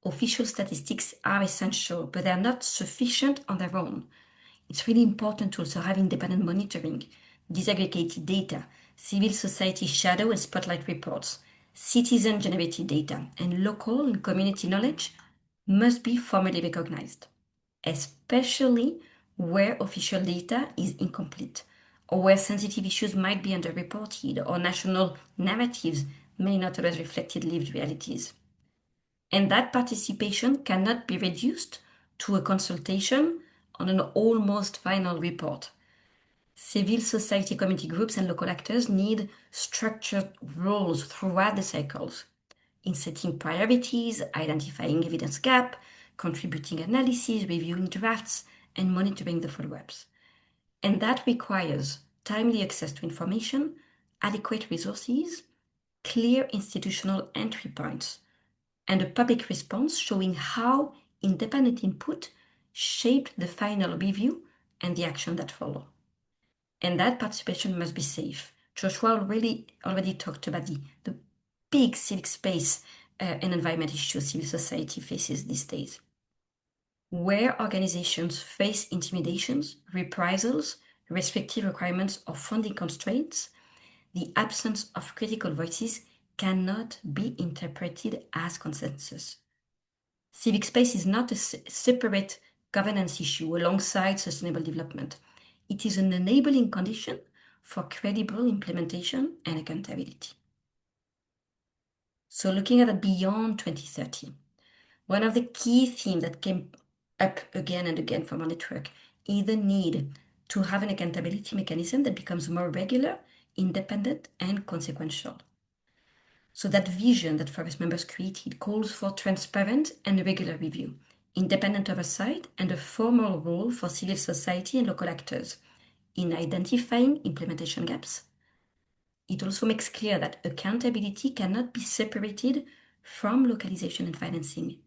Official statistics are essential, but they are not sufficient on their own. It's really important to also have independent monitoring, disaggregated data, civil society shadow and spotlight reports, citizen-generated data, and local and community knowledge must be formally recognized, especially where official data is incomplete, or where sensitive issues might be underreported, or national narratives may not always reflect lived realities. And that participation cannot be reduced to a consultation on an almost final report. Civil society community groups and local actors need structured roles throughout the cycles in setting priorities, identifying evidence gap, contributing analysis, reviewing drafts, and monitoring the follow-ups. And that requires timely access to information, adequate resources, clear institutional entry points, and a public response showing how independent input shaped the final review and the action that follow. And that participation must be safe. Joshua already talked about the big civic space and environment issues civil society faces these days, where organizations face intimidations, reprisals, restrictive requirements, or funding constraints. The absence of critical voices cannot be interpreted as consensus. Civic space is not a separate governance issue alongside sustainable development. It is an enabling condition for credible implementation and accountability. So looking at it beyond 2030, one of the key themes that came up again and again from our network is the need to have an accountability mechanism that becomes more regular, independent, and consequential. So that vision that Forest members created calls for transparent and regular review, independent oversight, and a formal role for civil society and local actors in identifying implementation gaps. It also makes clear that accountability cannot be separated from localization and financing.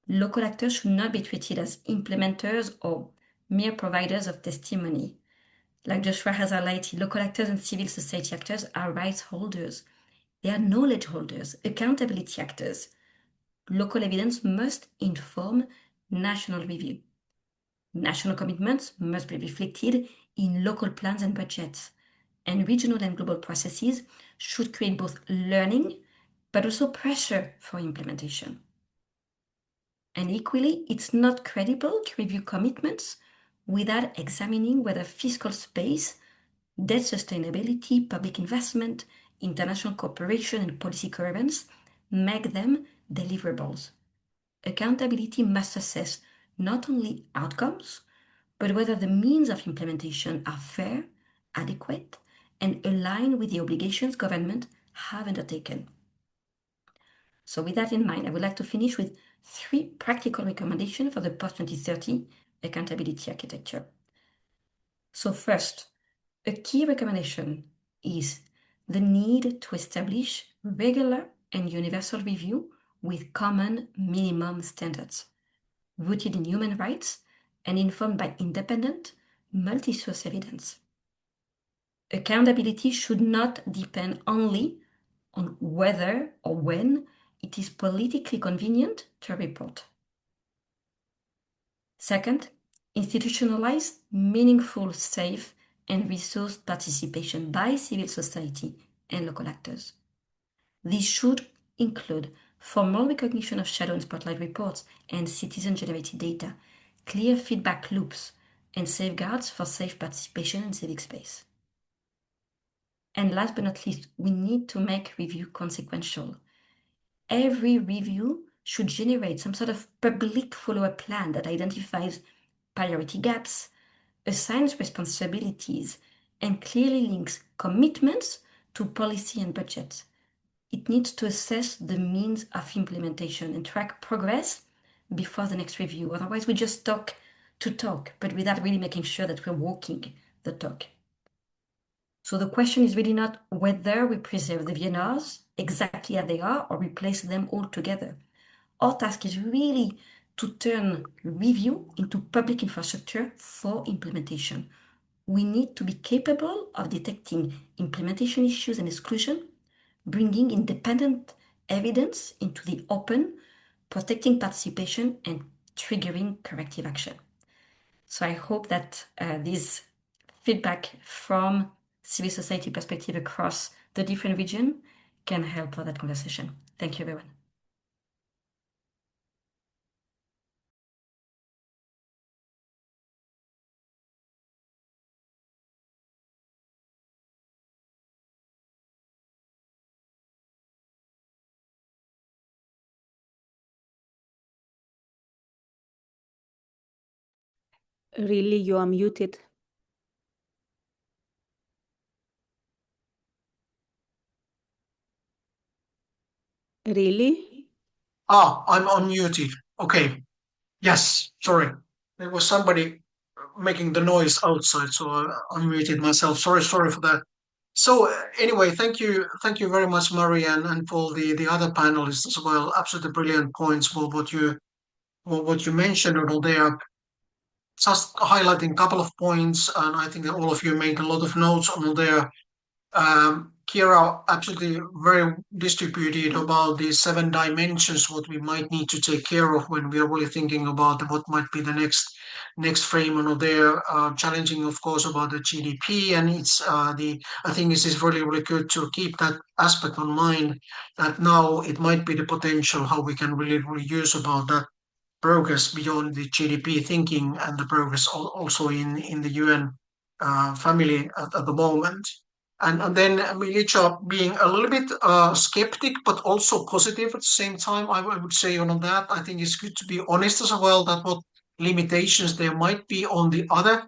Local actors should not be treated as implementers or mere providers of testimony. Like Joshua has highlighted, local actors and civil society actors are rights holders. They are knowledge holders, accountability actors. Local evidence must inform national review. National commitments must be reflected in local plans and budgets. And regional and global processes should create both learning, but also pressure for implementation. And equally, it's not credible to review commitments without examining whether fiscal space, debt sustainability, public investment, international cooperation, and policy coherence make them deliverables. Accountability must assess not only outcomes, but whether the means of implementation are fair, adequate, and align with the obligations government have undertaken. So with that in mind, I would like to finish with 3 practical recommendations for the post-2030 accountability architecture. So first, a key recommendation is the need to establish regular and universal review with common minimum standards, rooted in human rights and informed by independent, multi-source evidence. Accountability should not depend only on whether or when it is politically convenient to report. Second, institutionalize meaningful, safe, and resourced participation by civil society and local actors. This should include formal recognition of shadow and spotlight reports and citizen-generated data, clear feedback loops, and safeguards for safe participation in civic space. And last but not least, we need to make review consequential. Every review should generate some sort of public follow-up plan that identifies priority gaps, assigns responsibilities, and clearly links commitments to policy and budget. It needs to assess the means of implementation and track progress before the next review. Otherwise, we just talk to talk, but without really making sure that we're walking the talk. So the question is really not whether we preserve the VNRs exactly as they are or replace them altogether. Our task is really to turn review into public infrastructure for implementation. We need to be capable of detecting implementation issues and exclusion, bringing independent evidence into the open, protecting participation, and triggering corrective action. So I hope that this feedback from civil society perspective across the different regions can help for that conversation. Thank you, everyone. Really, you are muted. Really? I'm unmuted. Okay. Yes, sorry. There was somebody making the noise outside, so I unmuted myself. Sorry for that. So anyway, thank you very much, Marie, and for the other panelists as well. Absolutely brilliant points for what you mentioned over there. Just highlighting a couple of points, and I think that all of you made a lot of notes on there. Kira absolutely very distributed about these 7 dimensions, what we might need to take care of when we are really thinking about what might be the next frame on there. Challenging, of course, about the GDP, and it's I think this is really good to keep that aspect on mind. That now it might be the potential how we can really use about that progress beyond the GDP thinking and the progress also in the UN family at the moment. And then Milica being a little bit skeptic, but also positive at the same time, I would say on that. I think it's good to be honest as well that what limitations there might be on the other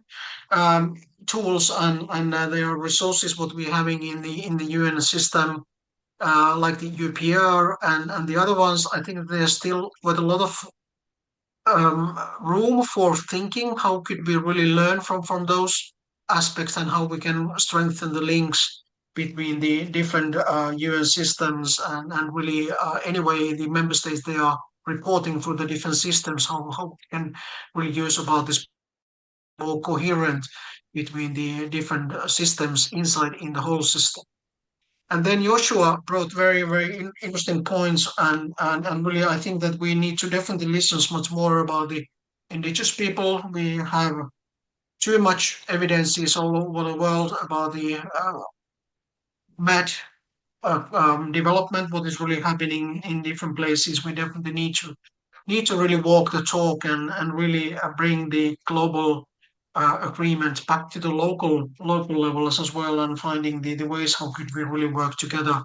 tools and their resources what we're having in the UN system, like the UPR and the other ones. I think there's still quite a lot of room for thinking how could we really learn from those aspects and how we can strengthen the links between the different UN systems and really anyway the member states they are reporting through the different systems how we can really use about this more coherent between the different systems inside in the whole system. And then Joshua brought very interesting points, and really I think that we need to definitely listen much more about the indigenous people. We have too much evidences all over the world about the mad development, what is really happening in different places. We definitely need to really walk the talk and really bring the global agreement back to the local levels as well, and finding the ways how could we really work together.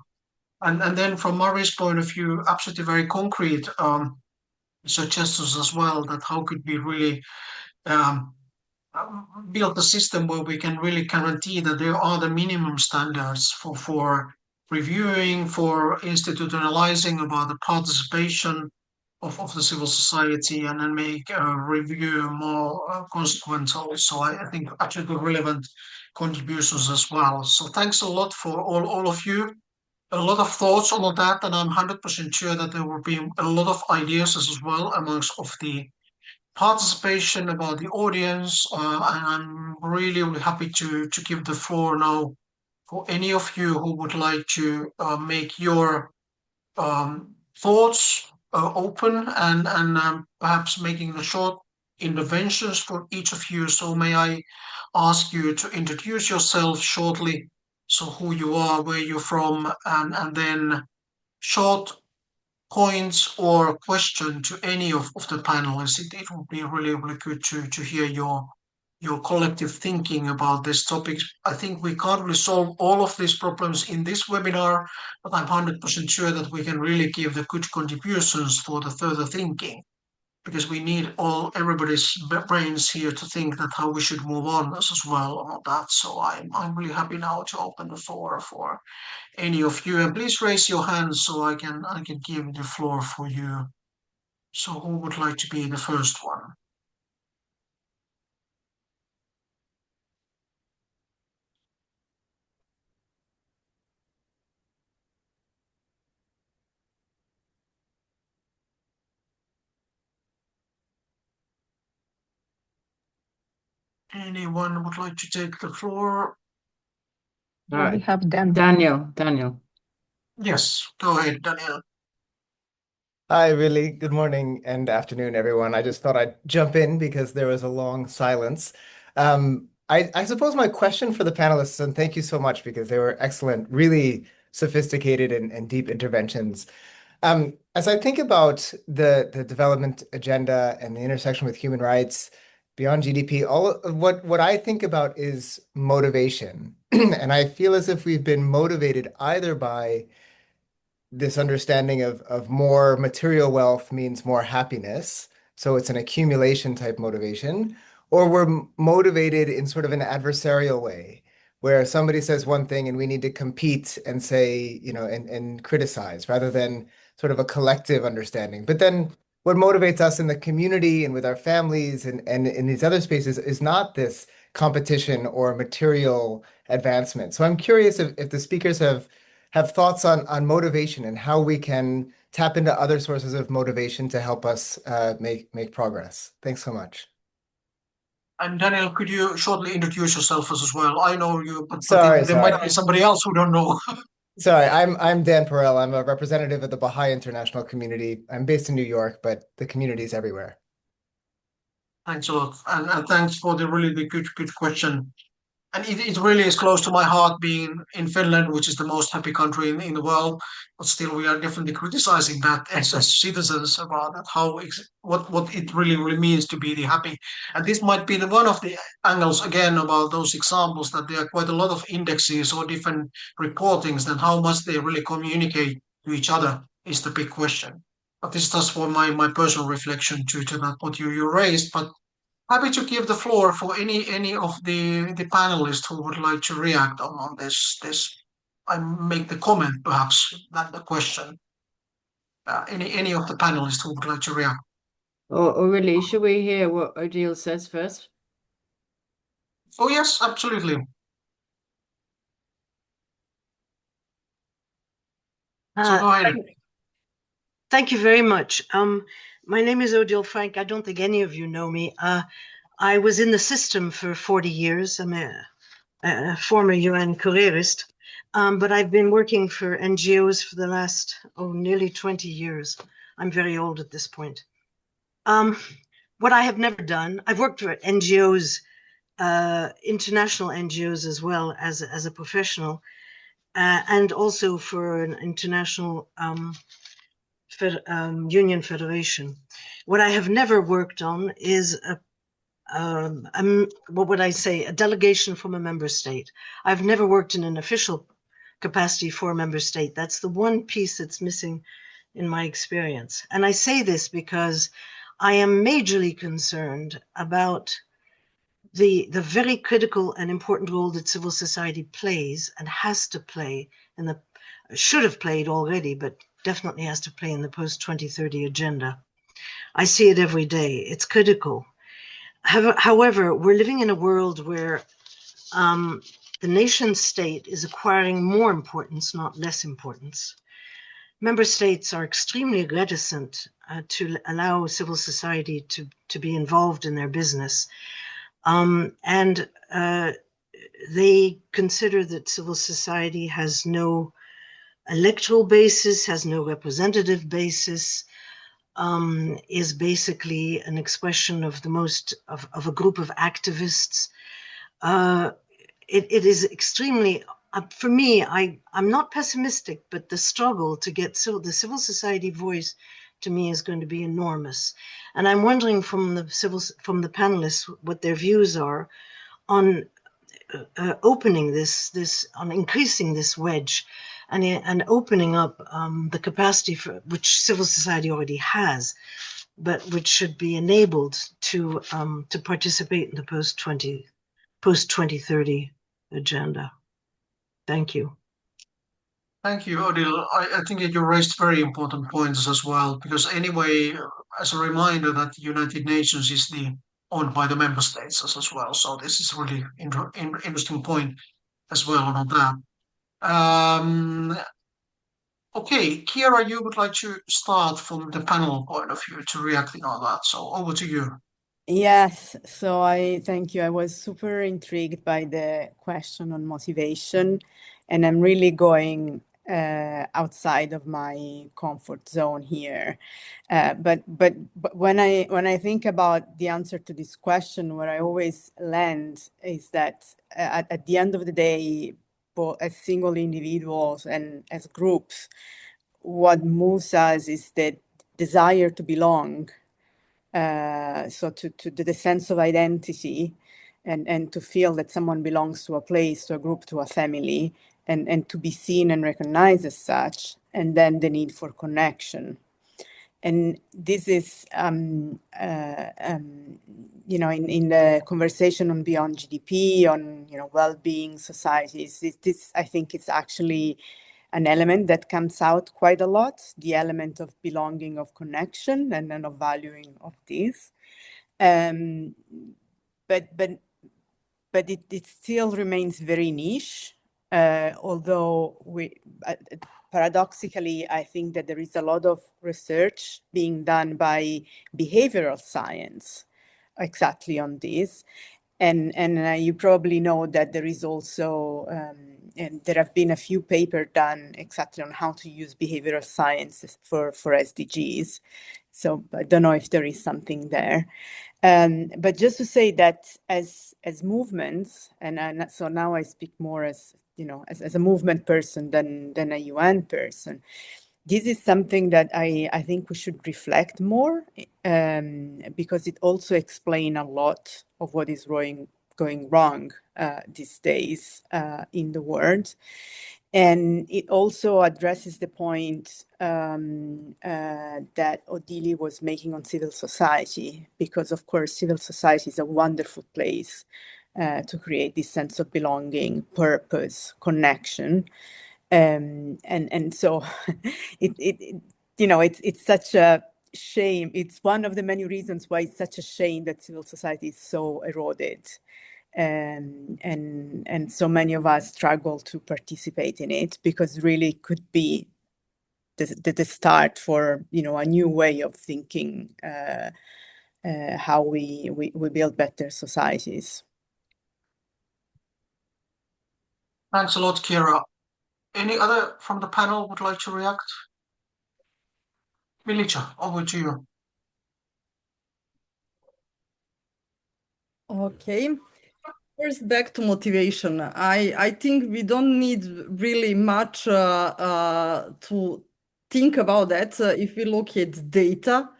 And then from Mari's point of view, absolutely very concrete suggestions as well that how could we really um, build a system where we can really guarantee that there are the minimum standards for reviewing, for institutionalizing about the participation, of the civil society and then make a review more consequential. So I think actually relevant contributions as well. So thanks a lot for all of you. A lot of thoughts on all that, and I'm 100% sure that there will be a lot of ideas as well amongst of the participation about the audience. And I'm really, really happy to give the floor now for any of you who would like to make your thoughts open and perhaps making the short interventions for each of you. So may I ask you to introduce yourself shortly, so who you are, where you're from, and then short points or question to any of the panelists. It would be really, really good to hear your collective thinking about this topic. I think we can't really solve all of these problems in this webinar, but I'm 100% sure that we can really give the good contributions for the further thinking, because we need everybody's brains here to think that how we should move on as well on that. So I'm really happy now to open the floor for any of you, and please raise your hands so I can give the floor for you. So who would like to be the first one? Anyone would like to take the floor? We All right. have Dan. Daniel. Yes, go ahead, Daniel. Hi, really. Good morning and afternoon, everyone. I just thought I'd jump in because there was a long silence. I suppose my question for the panelists, and thank you so much because they were excellent, really sophisticated and deep interventions. As I think about the development agenda and the intersection with human rights beyond GDP, all of what I think about is motivation. And I feel as if we've been motivated either by this understanding of more material wealth means more happiness. So it's an accumulation type motivation, or we're motivated in sort of an adversarial way, where somebody says one thing and we need to compete and say, and criticize rather than sort of a collective understanding. But then what motivates us in the community and with our families and in these other spaces is not this competition or material advancement. So I'm curious if the speakers have thoughts on motivation and how we can tap into other sources of motivation to help us make progress. Thanks so much. And Daniel, could you shortly introduce yourself as well? I know you, but Sorry. there might be somebody else who don't know. Sorry, I'm Dan Perel. I'm a representative of the Baha'i International Community. I'm based in New York, but the community is everywhere. Thanks a lot, and thanks for the really good question. And it really is close to my heart being in Finland, which is the most happy country in the world. But still, we are definitely criticizing that as citizens about that, what it really means to be the happy. And this might be one of the angles again about those examples, that there are quite a lot of indexes or different reportings, and how much they really communicate to each other is the big question. But this is just for my personal reflection to that what you raised. But happy to give the floor for any of the panelists who would like to react on this. I make the comment perhaps, not the question. Any of the panelists who would like to react. Or really, should we hear what Odile says first? Oh yes, absolutely. So go ahead. Thank you very much. My name is Odile Frank. I don't think any of you know me. I was in the system for 40 years. I'm a former UN careerist, but I've been working for NGOs for the last, nearly 20 years. I'm very old at this point. What I have never done, I've worked for NGOs, international NGOs as well as a professional, and also for an international union federation. What I have never worked on is what would I say, a delegation from a member state. I've never worked in an official capacity for a member state. That's the one piece that's missing in my experience. And I say this because I am majorly concerned about the very critical and important role that civil society plays and has to play should have played already, but definitely has to play in the post-2030 agenda. I see it every day. It's critical. However, we're living in a world where the nation state is acquiring more importance, not less importance. Member states are extremely reticent to allow civil society to be involved in their business. And they consider that civil society has no electoral basis, has no representative basis, is basically an expression of of a group of activists. It is extremely, for me, I'm not pessimistic, but the struggle to get the civil society voice to me is going to be enormous. And I'm wondering from the panelists what their views are on opening on increasing this wedge and opening up the capacity for which civil society already has, but which should be enabled to participate in the post 2030 agenda. Thank you. Thank you, Odile. I think that you raised very important points as well, because anyway, as a reminder that the United Nations is owned by the member states as well. So this is really interesting point as well on that. Okay, Kiera, you would like to start from the panel point of view to react on that. So over to you. Yes, so I thank you. I was super intrigued by the question on motivation, and I'm really going outside of my comfort zone here. But when I think about the answer to this question, where I always land is that at the end of the day, both as single individuals and as groups, what moves us is the desire to belong. So to the sense of identity and to feel that someone belongs to a place, to a group, to a family, and to be seen and recognized as such, and then the need for connection. And this is, in the conversation on beyond GDP, on, well-being societies, this I think it's actually an element that comes out quite a lot, the element of belonging, of connection, and then of valuing of this. But it still remains very niche, although paradoxically, I think that there is a lot of research being done by behavioral science exactly on this. And you probably know that there is also, and there have been a few papers done exactly on how to use behavioral science for SDGs. So I don't know if there is something there. But just to say that as movements, and so now I speak more as, as a movement person than a UN person, this is something that I think we should reflect more, because it also explains a lot of what is going wrong these days in the world. And it also addresses the point that Odile was making on civil society, because of course civil society is a wonderful place to create this sense of belonging, purpose, connection. And so it's such a shame. It's one of the many reasons why it's such a shame that civil society is so eroded. And so many of us struggle to participate in it, because really it could be the start for a new way of thinking how we build better societies. Thanks a lot, Kiera. Any other from the panel would like to react? Milica, over to you. Okay. First, back to motivation. I think we don't need really much to think about that if we look at data.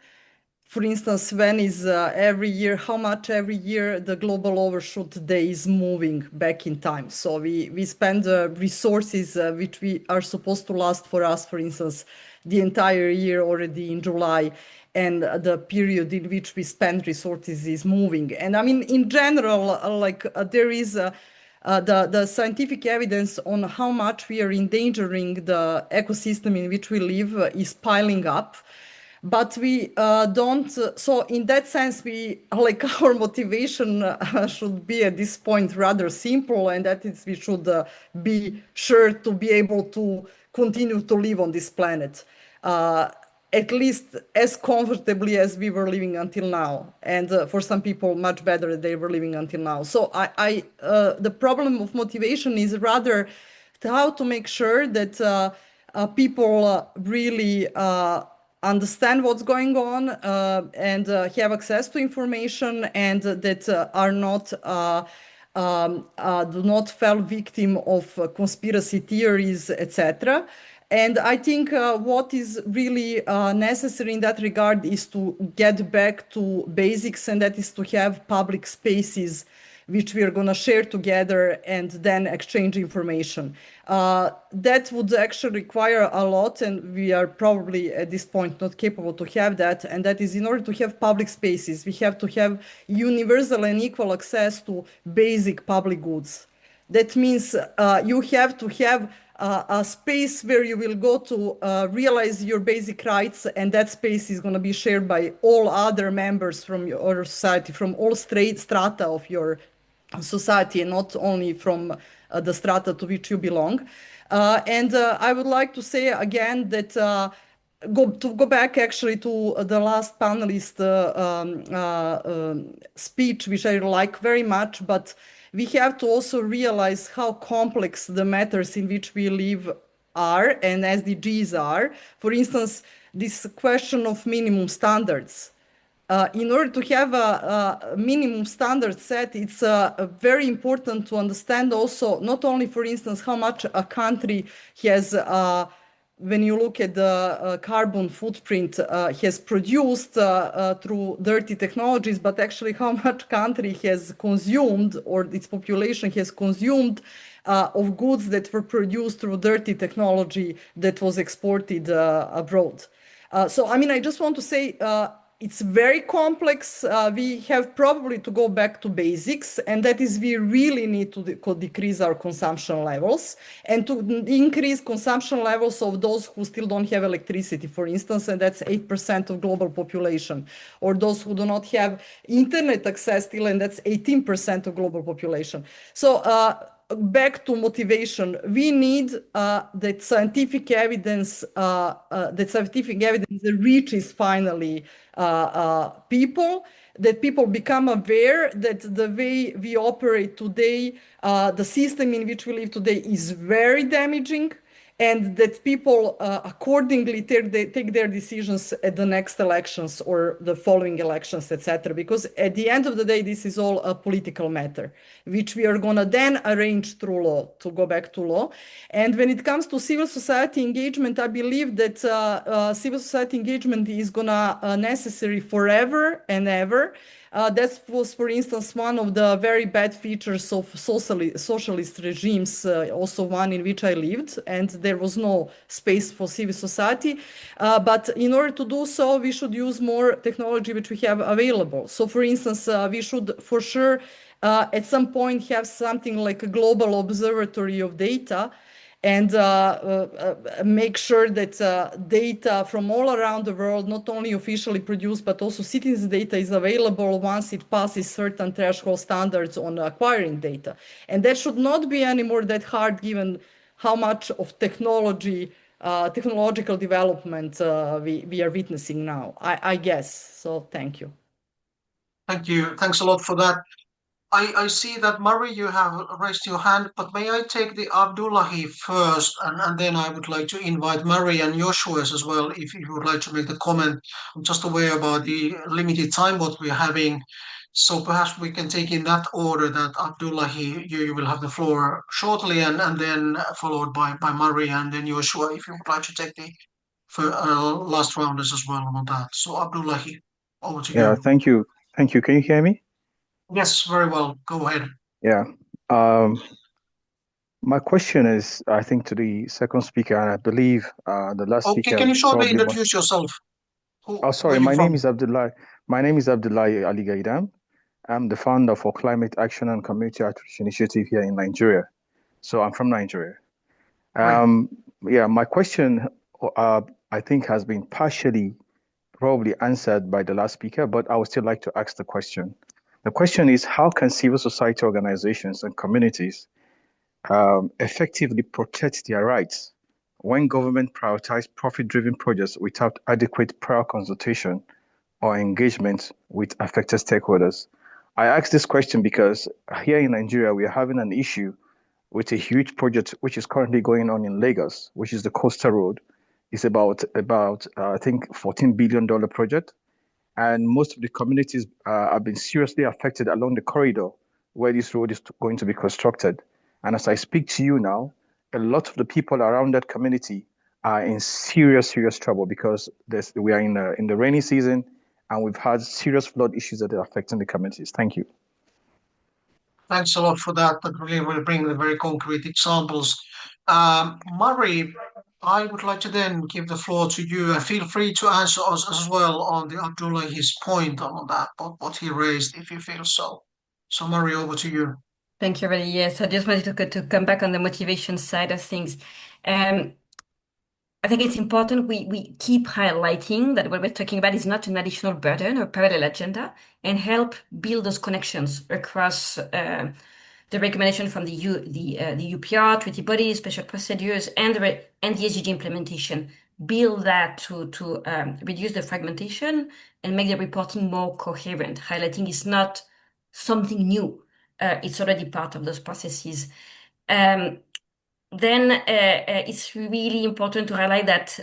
For instance, when is every year, how much every year the global overshoot day is moving back in time. So we spend resources which we are supposed to last for us, for instance, the entire year already in July, and the period in which we spend resources is moving. And I mean, in general, there is the scientific evidence on how much we are endangering the ecosystem in which we live is piling up. but we don't. So in that sense, we like our motivation should be at this point rather simple, and that is we should be sure to be able to continue to live on this planet. At least as comfortably as we were living until now, and for some people much better than they were living until now. So the problem of motivation is rather how to make sure that people really understand what's going on and have access to information, and that are not do not fall victim of conspiracy theories, etc. And I think what is really necessary in that regard is to get back to basics, and that is to have public spaces which we are going to share together and then exchange information. That would actually require a lot, and we are probably at this point not capable to have that. And that is, in order to have public spaces, we have to have universal and equal access to basic public goods. That means you have to have a space where you will go to realize your basic rights, and that space is going to be shared by all other members from your society, from all strata of your society, and not only from the strata to which you belong. And I would like to say again that go back actually to the last panelist speech, which I like very much, but we have to also realize how complex the matters in which we live are, and SDGs are. For instance, this question of minimum standards. In order to have a minimum standard set, it's very important to understand also, not only, for instance, how much a country has, when you look at the carbon footprint, has produced through dirty technologies, but actually how much country has consumed, or its population has consumed, of goods that were produced through dirty technology that was exported abroad. So, I mean, I just want to say, it's very complex. We have probably to go back to basics, and that is we really need to decrease our consumption levels and to increase consumption levels of those who still don't have electricity, for instance, and that's 8% of global population, or those who do not have internet access still, and that's 18% of global population. So back to motivation, we need that scientific evidence reaches finally people, that people become aware that the way we operate today, the system in which we live today, is very damaging, and that people accordingly take their decisions at the next elections or the following elections, etc. Because at the end of the day, this is all a political matter, which we are going to then arrange through law, to go back to law. And when it comes to civil society engagement, I believe that civil society engagement is going to necessary forever and ever. That was, for instance, one of the very bad features of socialist regimes, also one in which I lived, and there was no space for civil society. But in order to do so, we should use more technology which we have available. So, for instance, we should for sure at some point have something like a global observatory of data, and make sure that data from all around the world, not only officially produced, but also citizens' data, is available once it passes certain threshold standards on acquiring data. And that should not be anymore that hard, given how much of technological development we are witnessing now, I guess. So thank you. Thank you. Thanks a lot for that. I see that, Murray, you have raised your hand, but may I take the Abdullahi first, and then I would like to invite Murray and Joshua as well, if you would like to make the comment. I'm just aware about the limited time what we're having, so perhaps we can take in that order, that Abdullahi, you will have the floor shortly, and then followed by Murray, and then Joshua, if you would like to take the last rounders as well on that. So Abdullahi, over to Yeah, you. thank you. Thank you. Can you hear me? Yes, very well. Go ahead. Yeah. My question is, I think, to the second speaker, and I believe the last Okay, speaker can you shortly probably introduce yourself? Oh, sorry. Where you My name from? is Abdullah. My name is Abdullahi Ali Gaidam. I'm the founder for Climate Action and Community Outreach Initiative here in Nigeria. So I'm from Nigeria. Great. Yeah, my question, I think, has been partially probably answered by the last speaker, but I would still like to ask the question. The question is, how can civil society organizations and communities effectively protect their rights when government prioritize profit-driven projects without adequate prior consultation or engagement with affected stakeholders? I ask this question because here in Nigeria, we are having an issue with a huge project which is currently going on in Lagos, which is the Coastal Road. It's about I think $14 billion project, and most of the communities have been seriously affected along the corridor where this road is going to be constructed. And as I speak to you now, a lot of the people around that community are in serious trouble because we are in the rainy season, and we've had serious flood issues that are affecting the communities. Thank you. Thanks a lot for that. That really will bring the very concrete examples. Murray, I would like to then give the floor to you, and feel free to answer us as well on the Abdullahi's point on that, what he raised, if you feel so. So, Murray, over to you. Thank you, really. Yes, I just wanted to come back on the motivation side of things. I think it's important we keep highlighting that what we're talking about is not an additional burden or parallel agenda, and help build those connections across the recommendation from the UPR, treaty bodies, special procedures, and the SDG implementation. Build that to reduce the fragmentation and make the reporting more coherent. Highlighting is not something new. It's already part of those processes. Then it's really important to highlight that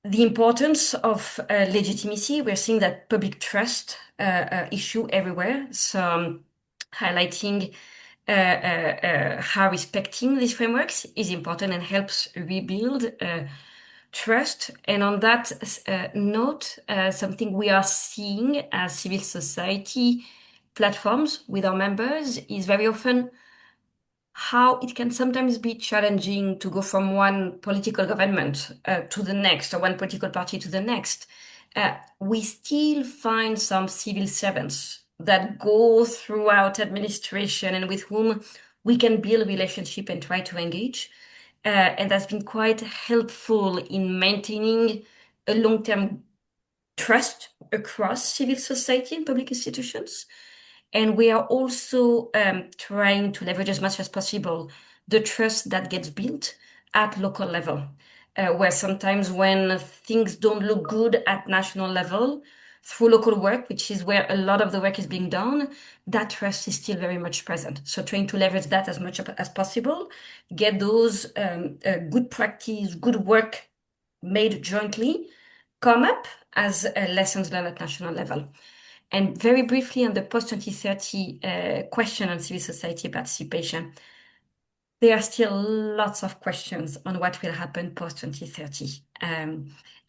the importance of legitimacy. We're seeing that public trust issue everywhere. So highlighting how respecting these frameworks is important and helps rebuild trust. And on that note, something we are seeing as civil society platforms with our members is very often how it can sometimes be challenging to go from one political government to the next, or one political party to the next. We still find some civil servants that go throughout administration and with whom we can build relationship and try to engage. And that's been quite helpful in maintaining a long-term trust across civil society and public institutions. And we are also trying to leverage as much as possible the trust that gets built at local level, where sometimes when things don't look good at national level, through local work, which is where a lot of the work is being done, that trust is still very much present. So trying to leverage that as much as possible, get those good practice, good work made jointly, come up as lessons learned at national level. And very briefly on the post-2030 question on civil society participation, there are still lots of questions on what will happen post-2030.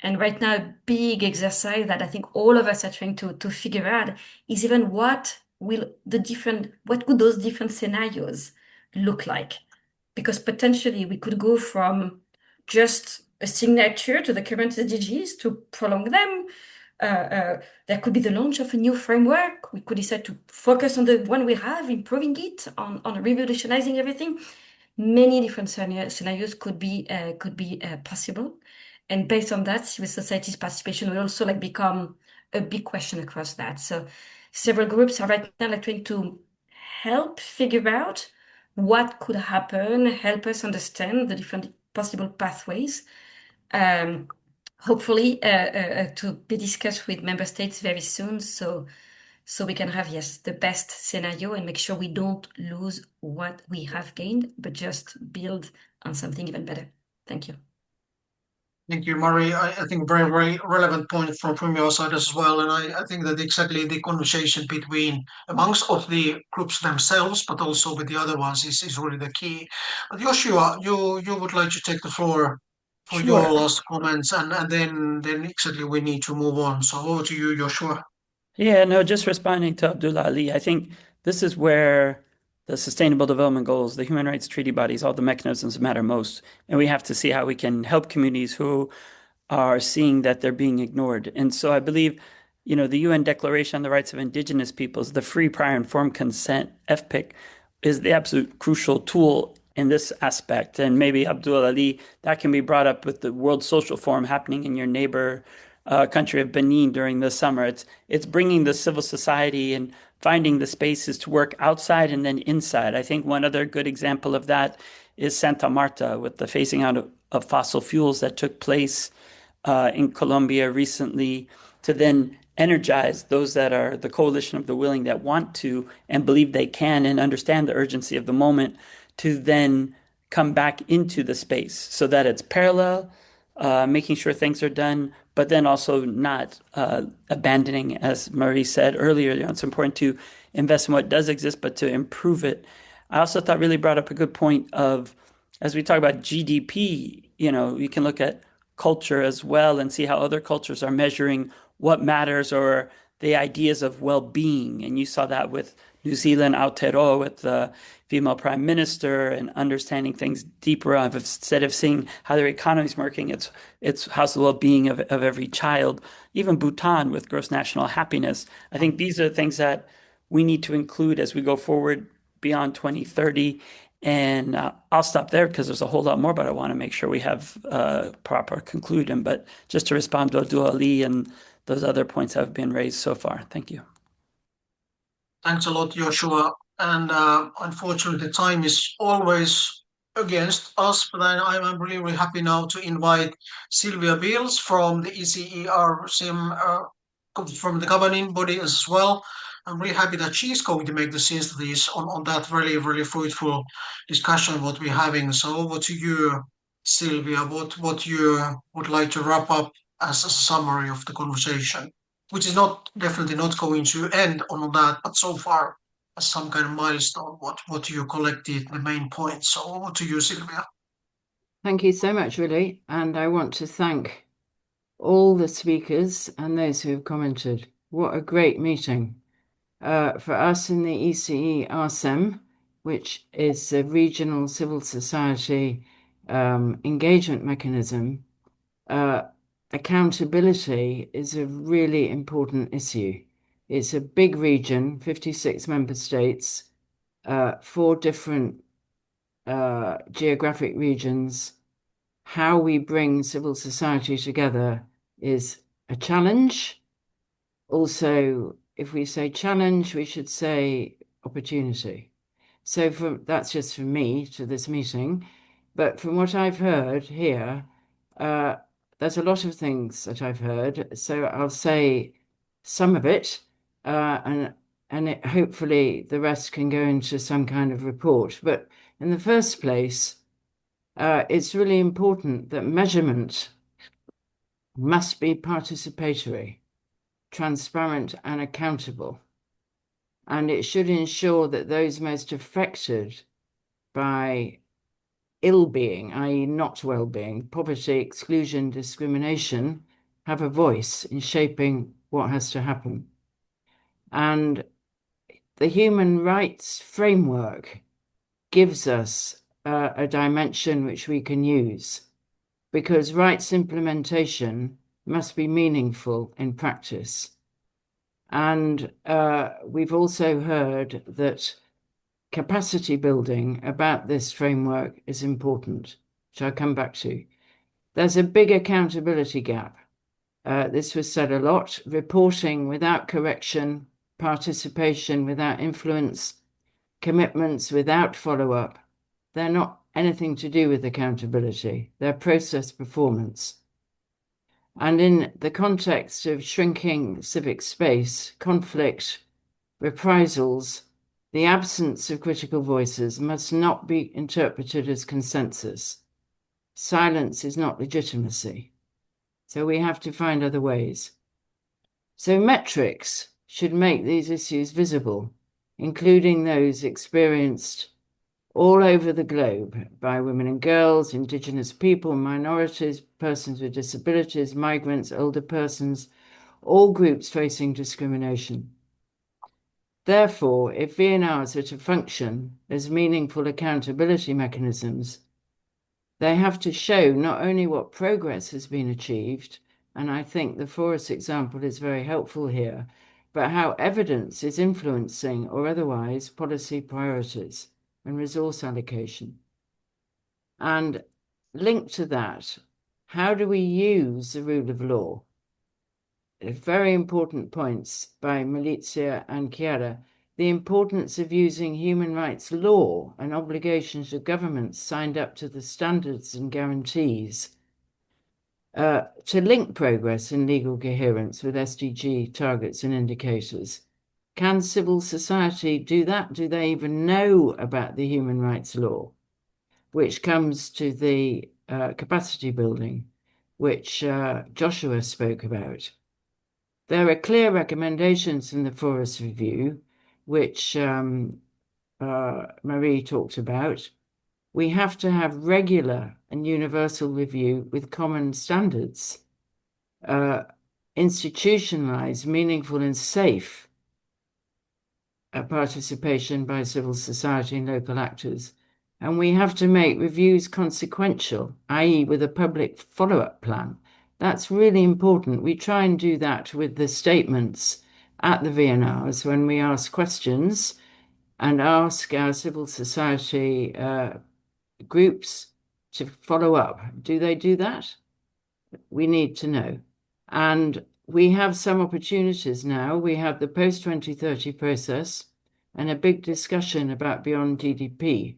And right now, a big exercise that I think all of us are trying to figure out is even what could those different scenarios look like? Because potentially we could go from just a signature to the current SDGs to prolong them. There could be the launch of a new framework. We could decide to focus on the one we have, improving it, on revolutionizing everything. Many different scenarios could be possible, and based on that, civil society's participation will also become a big question across that. So, several groups are right now trying to help figure out what could happen, help us understand the different possible pathways. Hopefully to be discussed with member states very soon, so we can have, yes, the best scenario and make sure we don't lose what we have gained, but just build on something even better. Thank you. Thank you, Murray. I think very, very relevant point from your side as well. And I think that exactly the conversation amongst of the groups themselves, but also with the other ones is really the key. But Joshua, you would like to take the floor for your Sure. last comments, and then exactly we need to move on. So over to you, Joshua. Yeah, no, just responding to Abdullah Ali, I think this is where the Sustainable Development Goals, the human rights treaty bodies, all the mechanisms matter most. And we have to see how we can help communities who are seeing that they're being ignored. And so I believe, the UN Declaration on the Rights of Indigenous Peoples, the free, prior, informed consent, FPIC, is the absolute crucial tool. in this aspect. And maybe Abdul Ali, that can be brought up with the World Social Forum happening in your neighbor country of Benin during the summer. It's bringing the civil society and finding the spaces to work outside and then inside. I think one other good example of that is Santa Marta with the phasing out of fossil fuels that took place in Colombia recently, to then energize those that are the coalition of the willing that want to and believe they can and understand the urgency of the moment, to then come back into the space so that it's parallel, making sure things are done, but then also not abandoning, as Marie said earlier, it's important to invest in what does exist, but to improve it. I also thought really brought up a good point of, as we talk about GDP, you can look at culture as well and see how other cultures are measuring what matters or the ideas of well-being. And you saw that with New Zealand, Aotearoa, with the female prime minister, and understanding things deeper of, instead of seeing how their economy is working, it's how's the well-being of every child. Even Bhutan with gross national happiness. I think these are things that we need to include as we go forward beyond 2030. And I'll stop there because there's a whole lot more, but I want to make sure we have proper conclusion. But just to respond to Abdul Ali and those other points that have been raised so far. Thank you. Thanks a lot, Joshua. And unfortunately, time is always against us, but I'm really, really happy now to invite Sylvia Beals from the ECERCIM, from the governing body as well. I'm really happy that she's going to make the synthesis on that really, really fruitful discussion what we're having. So over to you, Sylvia, what you would like to wrap up as a summary of the conversation, which is definitely not going to end on that, but so far as some kind of milestone, what you collected, the main points. So over to you, Sylvia. Thank you so much, Willie. And I want to thank all the speakers and those who have commented. What a great meeting. For us in the ECE-RSEM, which is a regional civil society engagement mechanism, accountability is a really important issue. It's a big region, 56 member states, 4 different geographic regions. How we bring civil society together is a challenge. Also, if we say challenge, we should say opportunity. So that's just from me to this meeting. But from what I've heard here, there's a lot of things that I've heard. So I'll say some of it, and hopefully the rest can go into some kind of report. But in the first place, it's really important that measurement must be participatory, transparent, and accountable. And it should ensure that those most affected by ill-being, i.e. not well-being, poverty, exclusion, discrimination, have a voice in shaping what has to happen. And the human rights framework gives us a dimension which we can use, because rights implementation must be meaningful in practice. And we've also heard that capacity building about this framework is important, which I'll come back to. There's a big accountability gap. This was said a lot. Reporting without correction, participation without influence, commitments without follow-up. They're not anything to do with accountability. They're process performance. And in the context of shrinking civic space, conflict, reprisals, the absence of critical voices must not be interpreted as consensus. Silence is not legitimacy. So we have to find other ways. So metrics should make these issues visible, including those experienced all over the globe by women and girls, Indigenous people, minorities, persons with disabilities, migrants, older persons, all groups facing discrimination. Therefore, if VNRs are to function as meaningful accountability mechanisms, they have to show not only what progress has been achieved, and I think the forest example is very helpful here, but how evidence is influencing or otherwise policy priorities and resource allocation. And linked to that, how do we use the rule of law? Very important points by Malizia and Chiara. The importance of using human rights law and obligations of governments signed up to the standards and guarantees to link progress and legal coherence with SDG targets and indicators. Can civil society do that? Do they even know about the human rights law? Which comes to the capacity building, which Joshua spoke about. There are clear recommendations in the Forest Review, which Marie talked about. We have to have regular and universal review with common standards, institutionalized, meaningful and safe participation by civil society and local actors. And we have to make reviews consequential, i.e. with a public follow-up plan. That's really important. We try and do that with the statements at the VNRs when we ask questions and ask our civil society groups to follow up. Do they do that? We need to know. And we have some opportunities now. We have the post-2030 process and a big discussion about beyond GDP.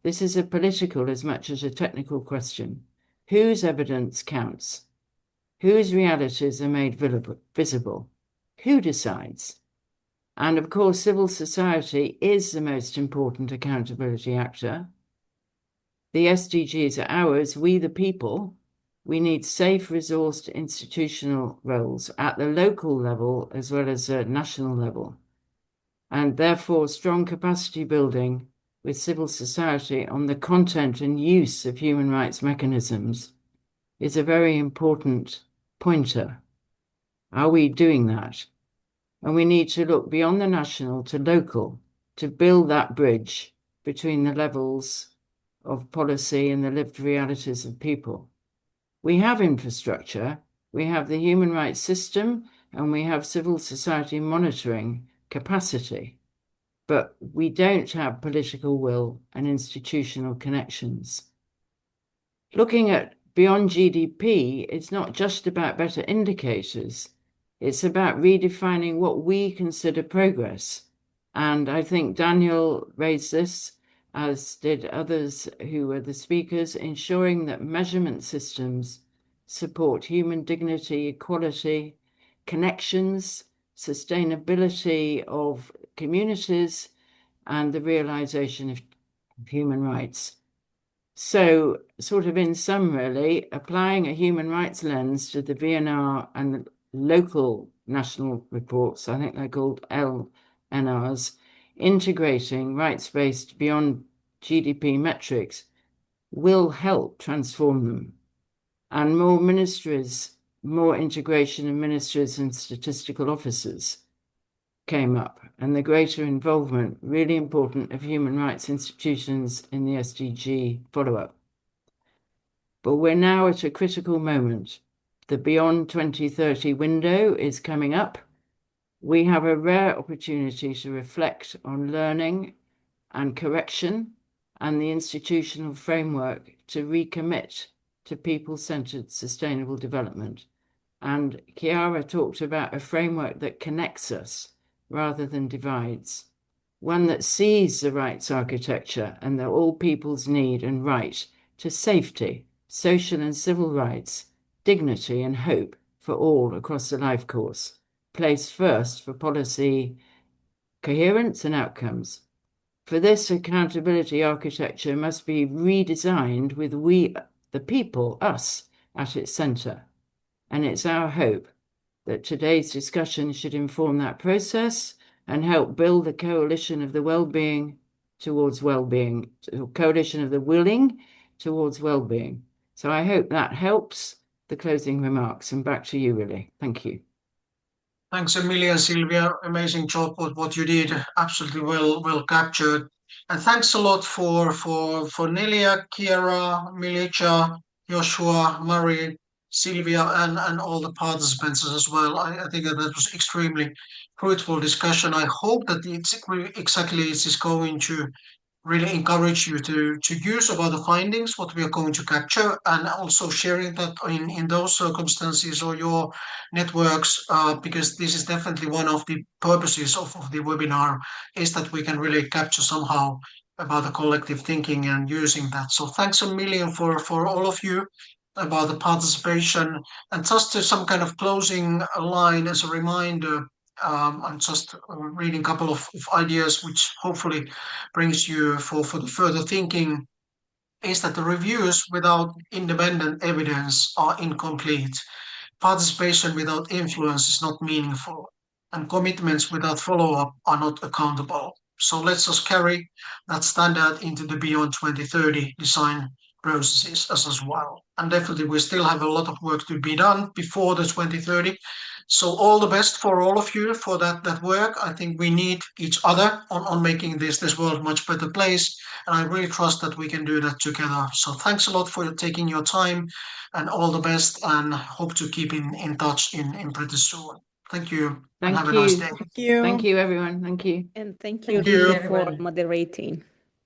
This is a political as much as a technical question. Whose evidence counts? Whose realities are made visible? Who decides? And of course, civil society is the most important accountability actor. The SDGs are ours, we the people. We need safe, resourced institutional roles at the local level as well as a national level. And therefore, strong capacity building with civil society on the content and use of human rights mechanisms is a very important pointer. Are we doing that? And we need to look beyond the national to local to build that bridge between the levels of policy and the lived realities of people. We have infrastructure, we have the human rights system, and we have civil society monitoring capacity, but we don't have political will and institutional connections. Looking at beyond GDP, it's not just about better indicators, it's about redefining what we consider progress. And I think Daniel raised this, as did others who were the speakers, ensuring that measurement systems support human dignity, equality, connections, sustainability of communities, and the realization of human rights. So, sort of in sum, really, applying a human rights lens to the VNR and the local national reports, I think they're called LNRs, integrating rights-based beyond GDP metrics will help transform them. And more ministries, more integration of ministries and statistical officers came up, and the greater involvement, really important, of human rights institutions in the SDG follow-up. But we're now at a critical moment. The Beyond 2030 window is coming up. We have a rare opportunity to reflect on learning and correction and the institutional framework to recommit to people-centered sustainable development. And Chiara talked about a framework that connects us rather than divides, one that sees the rights architecture and that all peoples need and right to safety, social and civil rights, dignity and hope for all across the life course, placed first for policy coherence and outcomes. For this, accountability architecture must be redesigned with we, the people, us, at its center. And it's our hope that today's discussion should inform that process and help build a coalition of the well-being towards well-being, a coalition of the willing towards well-being. So I hope that helps the closing remarks. And back to you, really. Thank you. Thanks a million, Sylvia. Amazing job with what you did. Absolutely well captured. And thanks a lot for Nelia, Kiera, Milica, Joshua, Murray, Sylvia, and all the participants as well. I think that was extremely fruitful discussion. I hope that it's exactly it is going to really encourage you to use about the findings, what we are going to capture, and also sharing that in those circumstances or your networks, because this is definitely one of the purposes of the webinar, is that we can really capture somehow about the collective thinking and using that. So thanks a million for all of you about the participation. And just some kind of closing line as a reminder, I'm just reading a couple of ideas which hopefully brings you for the further thinking, is that the reviews without independent evidence are incomplete. Participation without influence is not meaningful, and commitments without follow-up are not accountable. So let's just carry that standard into the beyond 2030 design processes as well. And definitely we still have a lot of work to be done before the 2030. So all the best for all of you for that work. I think we need each other on making this world a much better place. And I really trust that we can do that together. So thanks a lot for taking your time, and all the best, and hope to keep in touch in pretty soon. Thank you. Thank and have you. a nice day. Thank you. Thank you, everyone. Thank you. And thank Thank you, you. Lily, for everyone. moderating.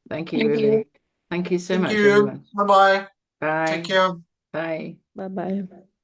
Thank you, Lily. Thank you so Thank much, you. everyone. Bye-bye. Bye. Take care. Bye. Bye-bye.